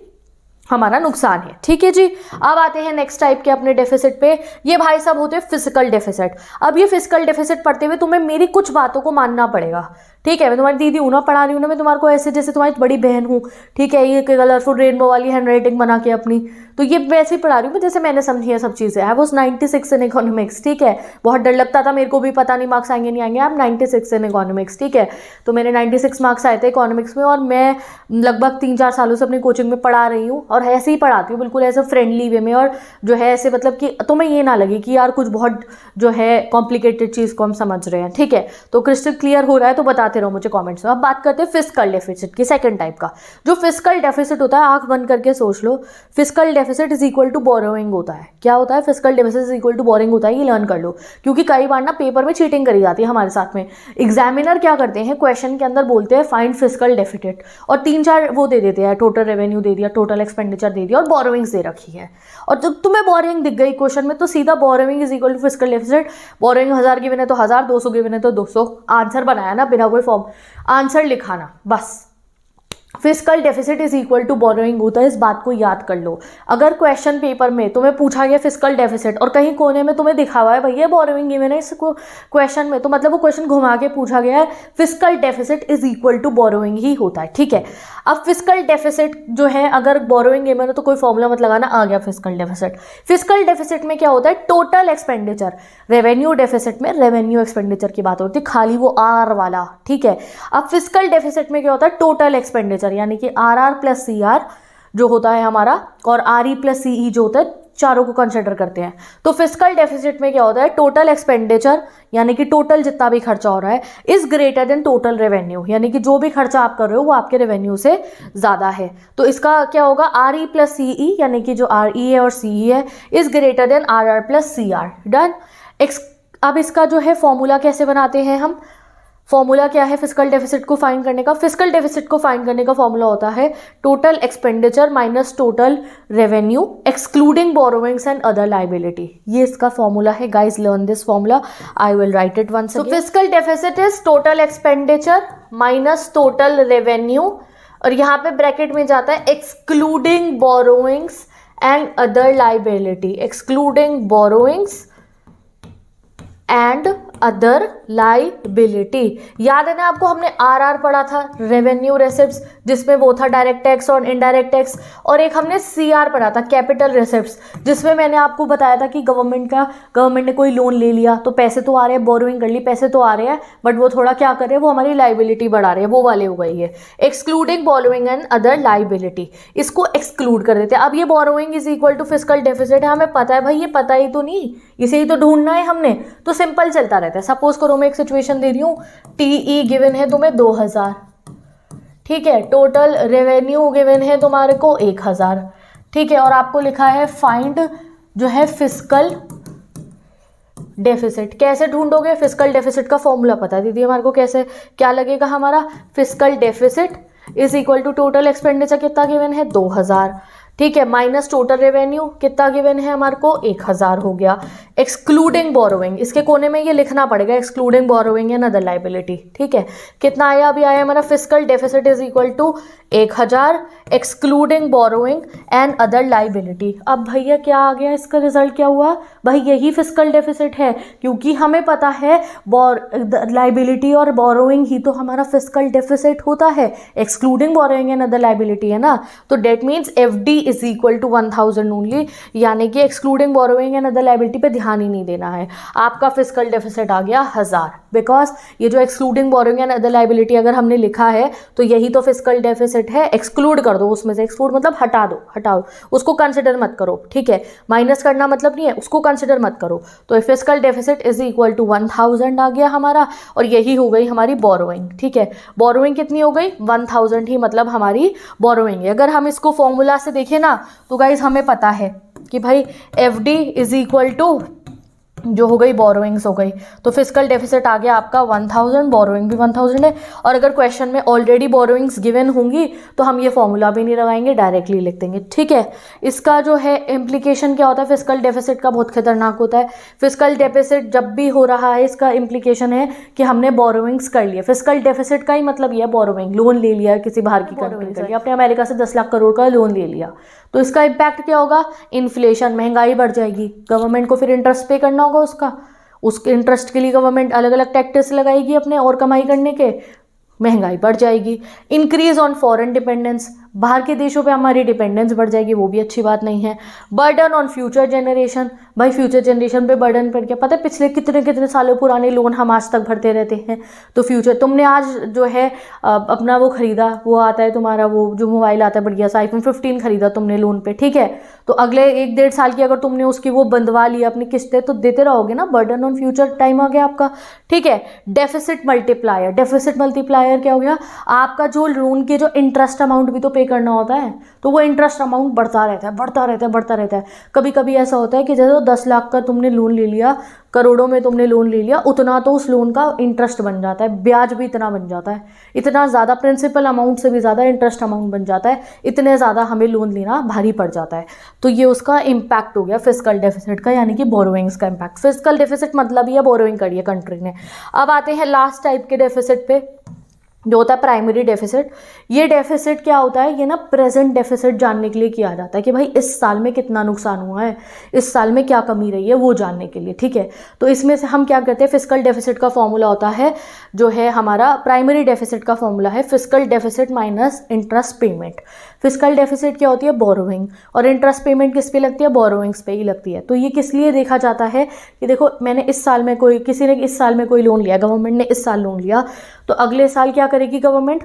हमारा नुकसान है, ठीक है जी। अब आते हैं नेक्स्ट टाइप के अपने डेफिसिट पे। ये भाई साहब होते हैं फिजिकल डेफिसिट। अब ये फिजिकल डेफिसिट पढ़ते हुए तुम्हें मेरी कुछ बातों को मानना पड़ेगा, ठीक है। मैं तुम्हारी दीदी हूँ ना, पढ़ा रही हूँ ना मैं तुम्हारे को ऐसे जैसे तुम्हारी बड़ी बहन हूँ, ठीक है। ये कलरफुल रेनबो वाली हैंड राइटिंग बना के अपनी, तो ये वैसे ही पढ़ा रही हूँ मैं जैसे मैंने समझी है सब चीज़ें। आई वॉज 96 इन इकोनॉमिक्स, ठीक है। बहुत डर लगता था मेरे को भी, पता नहीं मार्क्स आएंगे नहीं आएंगे। आप 96 इन इकोनॉमिक्स, ठीक है। तो मेरे 96 मार्क्स आए थे इकोनॉमिक्स में, और मैं लगभग 3-4 सालों से अपनी कोचिंग में पढ़ा रही हूँ, और ऐसे ही पढ़ाती हूँ बिल्कुल ऐसे फ्रेंडली वे में, और जो है ऐसे मतलब कि तुम्हें ये ना लगे कि यार कुछ बहुत जो है कॉम्प्लिकेटेड चीज़ को हम समझ रहे हैं, ठीक है। तो क्रिस्टल क्लियर हो रहा है तो बताते रहो मुझे कॉमेंट्स में। अब बात करते हैं फिस्कल डेफिसिट की, सेकंड टाइप का। जो फिस्कल डेफिसिट होता है, आंख बंद करके सोच लो, fiscal deficit is equal to borrowing होता है। क्या होता है, fiscal deficit is equal to borrowing होता है, ये लर्न कर लो, क्योंकि कई बार ना पेपर में चीटिंग करी जाती है हमारे साथ में। एग्जामिनर क्या करते हैं, क्वेश्चन के अंदर बोलते हैं फाइंड फिस्कल डेफिसिट, और 3-4 वो दे देते हैं, टोटल रेवेन्यू दे दिया, टोटल एक्सपेंडिचर दे दिया, और बोरोइंग्स दे रखी है। और जब तुम्हें बोरोइंग दिख गई क्वेश्चन में, तो सीधा borrowing is equal to fiscal deficit. Borrowing 1000 given है तो 1000, 200 गिवन है तो 200, आंसर बनाया ना, बिना कोई फॉर्म, आंसर लिखाना बस। Fiscal deficit is equal to borrowing होता है, इस बात को याद कर लो। अगर क्वेश्चन पेपर में तुम्हें पूछा गया फिस्कल डेफिसिट, और कहीं कोने में तुम्हें दिखा हुआ है भैया बोरोइंग गिवन है इसको क्वेश्चन में, तो मतलब वो क्वेश्चन घुमा के पूछा गया है, fiscal deficit is equal to borrowing ही होता है, ठीक है। अब फिस्कल डेफिसिट जो है, अगर बोरोइंग गिवन है तो कोई फॉर्मूला मत लगाना, आ गया फिस्कल डेफिसिट। फिस्कल डेफिसिट में क्या होता है, टोटल एक्सपेंडिचर। रेवेन्यू डेफिसिट में रेवेन्यू एक्सपेंडिचर की बात होती है, खाली वो आर वाला, ठीक है। अब फिस्कल डेफिसिट में क्या होता है, टोटल एक्सपेंडिचर, यानी कि RR प्लस CR जो होता है हमारा, और RE प्लस CE जो होता है, चारों को कंसिडर करते हैं। तो फिस्कल डेफिसिट में क्या होता है, टोटल एक्सपेंडिचर, यानी कि टोटल जितना भी खर्चा हो रहा है, is greater than total revenue, यानी कि जो भी खर्चा आप कर रहे हो वो आपके रेवेन्यू से ज़्यादा है। तो इसका क्या होगा, RE प्लस CE, यानी कि जो RE है और CE है, is greater than RR plus CR। Done. अब इसका जो है फॉर्मूला कैसे बनाते हैं हम, फॉर्मूला क्या है फिस्कल डेफिसिट को फाइंड करने का। फिस्कल डेफिसिट को फाइंड करने का फॉर्मूला होता है total expenditure minus total revenue excluding borrowings and other liability. ये इसका फॉर्मूला है, guys learn this formula, I will write it once again. Fiscal deficit is total expenditure minus total revenue, और यहाँ पे ब्रैकेट में जाता है excluding borrowings and other liability, excluding borrowings and other liability. याद है ना आपको, हमने RR पढ़ा था, रेवेन्यू रेसिप्ट्स, जिसमें वो था डायरेक्ट टैक्स और इनडायरेक्ट टैक्स, और एक हमने CR पढ़ा था, कैपिटल रेसिप्ट्स, जिसमें मैंने आपको बताया था कि गवर्नमेंट ने कोई लोन ले लिया तो पैसे तो आ रहे हैं, बोरोइंग कर ली, पैसे तो आ रहे हैं, बट वो थोड़ा क्या कर रहे हैं, वो हमारी लाइबिलिटी बढ़ा रहे हैं, वो वाले हो गई है। Excluding borrowing and other liability, इसको एक्सक्लूड कर देते हैं। अब ये borrowing is equal to fiscal deficit है, हमें पता है भाई, ये पता ही तो नहीं, इसे ही तो ढूंढना है हमने, तो सिंपल चलता रहता है। सपोज करो मैं एक सिचुएशन दे रही हूँ, TE गिवन है तुम्हें 2000, ठीक है, टोटल रेवेन्यू गिवन है तुम्हारे को 1000, ठीक है, और आपको लिखा है फाइंड जो है फिस्कल डेफिसिट। कैसे ढूंढोगे? फिस्कल डेफिसिट का फॉर्मूला पता दीजिए हमारे को कैसे, क्या लगेगा हमारा, fiscal deficit is equal to total expenditure कितना गिवन है 2000, ठीक है, माइनस टोटल रेवेन्यू कितना गिवन है हमारे को 1000 हो गया, एक्सक्लूडिंग बोरोइंग, इसके कोने में ये लिखना पड़ेगा excluding borrowing and other liability, ठीक है। कितना आया? अभी आया हमारा fiscal deficit is equal to 1000 excluding borrowing and other liability. अब भैया क्या आ गया, इसका रिजल्ट क्या हुआ भाई, यही फिस्कल डेफिसिट है, क्योंकि हमें पता है लाइबिलिटी और बोरोइंग ही तो हमारा फिस्कल डेफिसिट होता है, excluding borrowing and other liability है ना। तो that means FD is equal to 1000 only, यानी कि excluding borrowing and other liability पे ध्यान ही नहीं देना है। आपका फिस्कल डेफिसिट आ गया 1000, बिकॉज ये जो excluding borrowing and other liability अगर हमने लिखा है तो यही तो फिस्कल डेफिसिट है। एक्सक्लूड कर दो उसमें से, एक्सक्लूड मतलब हटा दो, हटाओ, उसको कंसिडर मत करो, ठीक है, माइनस करना मतलब नहीं है, उसको कंसिडर मत करो। तो fiscal deficit is equal to 1000 आ गया हमारा, और यही हो गई हमारी बोरोइंग, ठीक है। बोरोइंग कितनी हो गई? 1000 ही मतलब हमारी बोरोइंग है। अगर हम इसको फॉर्मूला से देखें ना तो गाइज हमें पता है कि भाई FD इज इक्वल टू जो हो गई बोरोइंग्स हो गई, तो फिस्कल डेफिसिट आ गया आपका 1000, बोरोइंग भी 1000 है। और अगर क्वेश्चन में ऑलरेडी बोरोइंग्स गिवन होंगी तो हम ये फॉर्मूला भी नहीं लगाएंगे, डायरेक्टली लिख देंगे, ठीक है। इसका जो है इम्प्लीकेशन क्या होता है फिस्कल डेफिसिट का, बहुत खतरनाक होता है। फिस्कल डेफिसिट जब भी हो रहा है इसका इम्प्लीकेशन है कि हमने बोरोइंग्स कर लिया। फिस्कल डेफिसिट का ही मतलब ये है बोरोइंग, लोन ले लिया किसी बाहर की कंट्री से, अपने अमेरिका से 10 लाख करोड़ का लोन ले लिया, तो इसका इम्पैक्ट क्या होगा? इन्फ्लेशन, महंगाई बढ़ जाएगी, गवर्नमेंट को फिर इंटरेस्ट पे करना होगा उसके इंटरेस्ट के लिए गवर्नमेंट अलग अलग टैक्सेस लगाएगी अपने और कमाई करने के, महंगाई बढ़ जाएगी। इंक्रीज ऑन फॉरेन डिपेंडेंस, बाहर के देशों पे हमारी डिपेंडेंस बढ़ जाएगी, वो भी अच्छी बात नहीं है। बर्डन ऑन फ्यूचर जनरेशन, भाई फ्यूचर जनरेशन पे बर्डन पड़ गया। पता है पिछले कितने कितने सालों पुराने लोन हम आज तक भरते रहते हैं, तो फ्यूचर, तुमने आज जो है अपना वो खरीदा, वो आता है तुम्हारा वो जो मोबाइल आता है बढ़िया सा iPhone 15 खरीदा तुमने लोन पे, ठीक है, तो अगले 1-1.5 साल की अगर तुमने उसकी वो बंधवा लिया अपनी किस्तें तो देते रहोगे ना, बर्डन ऑन फ्यूचर टाइम आ गया आपका, ठीक है। डेफिसिट मल्टीप्लायर, डेफिसिट मल्टीप्लायर क्या हो गया? आपका जो लोन के जो इंटरेस्ट अमाउंट भी तो पे करना होता है, तो वो इंटरेस्ट अमाउंट बढ़ता रहता है, बढ़ता रहता है, बढ़ता रहता है। कभी कभी ऐसा होता है कि जैसे 10 लाख का तुमने लोन ले लिया, करोड़ों में तुमने लोन ले लिया, उतना तो उस लोन का इंटरेस्ट बन जाता है, ब्याज भी इतना बन जाता है, इतना ज़्यादा प्रिंसिपल अमाउंट से भी ज़्यादा इंटरेस्ट अमाउंट बन जाता है, इतने ज़्यादा हमें लोन लेना भारी पड़ जाता है। तो ये उसका इम्पैक्ट हो गया फिस्कल डेफिसिट का, यानी कि बोरोइंग्स का इम्पैक्ट। फिस्कल डेफिसिट मतलब ही है बोरोइंग करी है कंट्री ने। अब आते हैं लास्ट टाइप के डेफिसिट पे, जो होता है प्राइमरी डेफिसिट। ये डेफिसिट क्या होता है? ये ना प्रेजेंट डेफिसिट जानने के लिए किया जाता है कि भाई इस साल में कितना नुकसान हुआ है, इस साल में क्या कमी रही है, वो जानने के लिए, ठीक है। तो इसमें से हम क्या करते हैं, फिस्कल डेफिसिट का फॉर्मूला होता है जो है हमारा प्राइमरी डेफिसिट का फॉर्मूला है fiscal deficit minus interest payment. Fiscal deficit क्या होती है? बोरोइंग, और इंटरेस्ट पेमेंट किस पे लगती है? बोरोइंग्स पे ही लगती है। तो ये किस लिए देखा जाता है कि देखो मैंने इस साल में किसी ने इस साल में कोई लोन लिया, गवर्नमेंट ने इस साल लोन लिया, तो अगले साल क्या करेगी गवर्नमेंट?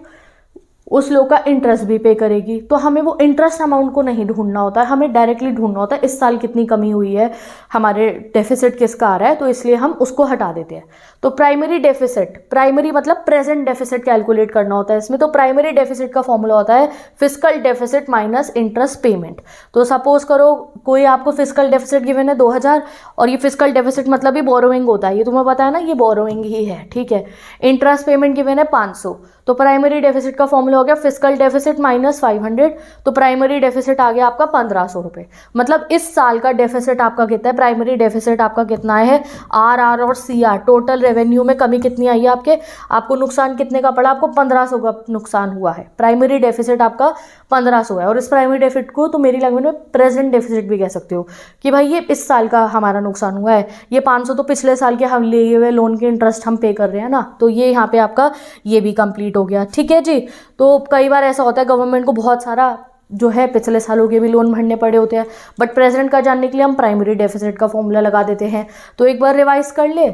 उस लोग का इंटरेस्ट भी पे करेगी। तो हमें वो इंटरेस्ट अमाउंट को नहीं ढूंढना होता है, हमें डायरेक्टली ढूंढना होता है इस साल कितनी कमी हुई है, हमारे डेफिसिट किसका आ रहा है, तो इसलिए हम उसको हटा देते हैं। तो प्राइमरी डेफिसिट, प्राइमरी मतलब प्रेजेंट डेफिसिट कैलकुलेट करना होता है इसमें। तो प्राइमरी डेफिसिट का फॉर्मूला होता है fiscal deficit minus interest payment. तो सपोज करो कोई आपको फिस्कल डेफिसिट गिवन है 2000, और ये फिस्कल डेफिसिट मतलब ही बोरोइंग होता है, ये तुम्हें पता है ना, ये बोरोइंग ही है, ठीक है। इंटरेस्ट पेमेंट गिवन है 500, तो प्राइमरी डेफिसिट का फॉर्मूला हो गया फिस्कल डेफिसिट माइनस 500, तो प्राइमरी डेफिसिट आ गया आपका 1500 रुपये। मतलब इस साल का डेफिसिट आपका कितना है? प्राइमरी डेफिसिट आपका कितना है? RR और CR, टोटल रेवेन्यू में कमी कितनी आई है आपके, आपको नुकसान कितने का पड़ा? आपको 1500 का नुकसान हुआ है। प्राइमरी डेफिसिट आपका 1500 है, और इस प्राइमरी डेफिसिट को तो मेरी लैंग्वेज में प्रेजेंट डेफिसिट भी कह सकते हो कि भाई ये इस साल का हमारा नुकसान हुआ है, ये 500 तो पिछले साल के हम लिए हुए लोन के इंटरेस्ट हम पे कर रहे हैं ना, तो ये यहाँ पे आपका ये भी कंप्लीट हो गया, ठीक है जी। तो कई बार ऐसा होता है गवर्नमेंट को बहुत सारा जो है पिछले सालों के भी लोन भरने पड़े होते हैं, बट प्रेजेंट का जानने के लिए हम प्राइमरी डेफिसिट का फॉर्मूला लगा देते हैं। तो एक बार रिवाइज कर ले,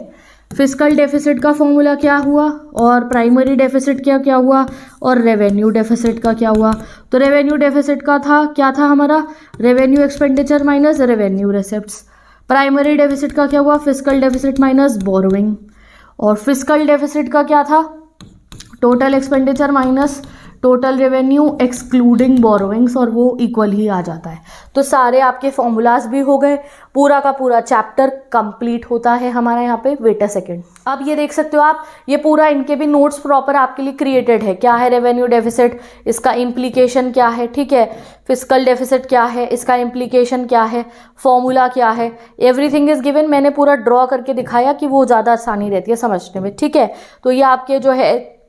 फिस्कल डेफिसिट का फॉर्मूला क्या हुआ, और प्राइमरी डेफिसिट क्या हुआ, और रेवेन्यू डेफिसिट का क्या हुआ। तो रेवेन्यू डेफिसिट का था क्या था हमारा? Revenue expenditure minus revenue receipts. Primary deficit का क्या हुआ? Fiscal deficit minus borrowing. और फिस्कल डेफिसिट का क्या था? Total expenditure minus total revenue excluding borrowings, और वो इक्वल ही आ जाता है। तो सारे आपके फॉर्मूलाज भी हो गए, पूरा का पूरा चैप्टर कंप्लीट होता है हमारा यहाँ पे। वेट अ सेकेंड, अब ये देख सकते हो आप, ये पूरा इनके भी नोट्स प्रॉपर आपके लिए क्रिएटेड है। क्या है रेवेन्यू डेफिसिट, इसका इम्प्लीकेशन क्या है, ठीक है, फिस्कल डेफिसिट क्या है, इसका इम्प्लीकेशन क्या है, फॉर्मूला क्या है, एवरीथिंग इज गिवन। मैंने पूरा ड्रॉ करके दिखाया कि वो ज़्यादा आसानी रहती है समझने में, ठीक है। तो ये आपके जो है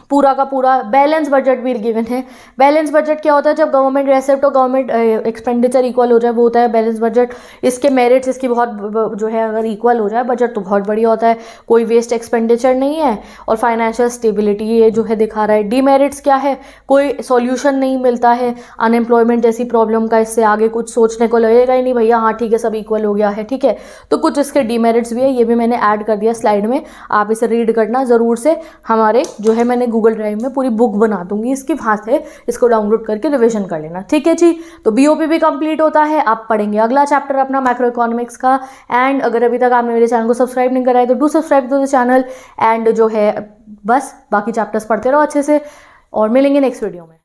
पूरा का पूरा बैलेंस बजट भी गिवन है। बैलेंस बजट क्या होता है, जब गवर्नमेंट रेसिप्ट और गवर्नमेंट एक्सपेंडिचर इक्वल हो जाए वो होता है बैलेंस बजट। इसके मेरिट्स इसकी बहुत जो है, अगर इक्वल हो जाए बजट तो बहुत बढ़िया होता है, कोई वेस्ट एक्सपेंडिचर नहीं है और फाइनेंशियल स्टेबिलिटी ये जो है दिखा रहा है। डीमेरिट्स क्या है, कोई सॉल्यूशन नहीं मिलता है अनएम्प्लॉयमेंट जैसी प्रॉब्लम का, इससे आगे कुछ सोचने को लगेगा ही नहीं, भैया हाँ ठीक है सब इक्वल हो गया है, ठीक है। तो कुछ इसके डीमेरिट्स भी है, ये भी मैंने ऐड कर दिया स्लाइड में, आप इसे रीड करना ज़रूर से। हमारे जो है मैंने गूगल ड्राइव में पूरी बुक बना दूंगी इसकी, वहां से इसको डाउनलोड करके रिवीजन कर लेना, ठीक है जी। तो बीओपी भी कंप्लीट होता है, आप पढ़ेंगे अगला चैप्टर अपना मैक्रो इकोनॉमिक्स का। एंड अगर अभी तक आपने मेरे चैनल को सब्सक्राइब नहीं करा है तो do subscribe to the channel. And जो है बस बाकी चैप्टर्स पढ़ते रहो अच्छे से, और मिलेंगे नेक्स्ट वीडियो में।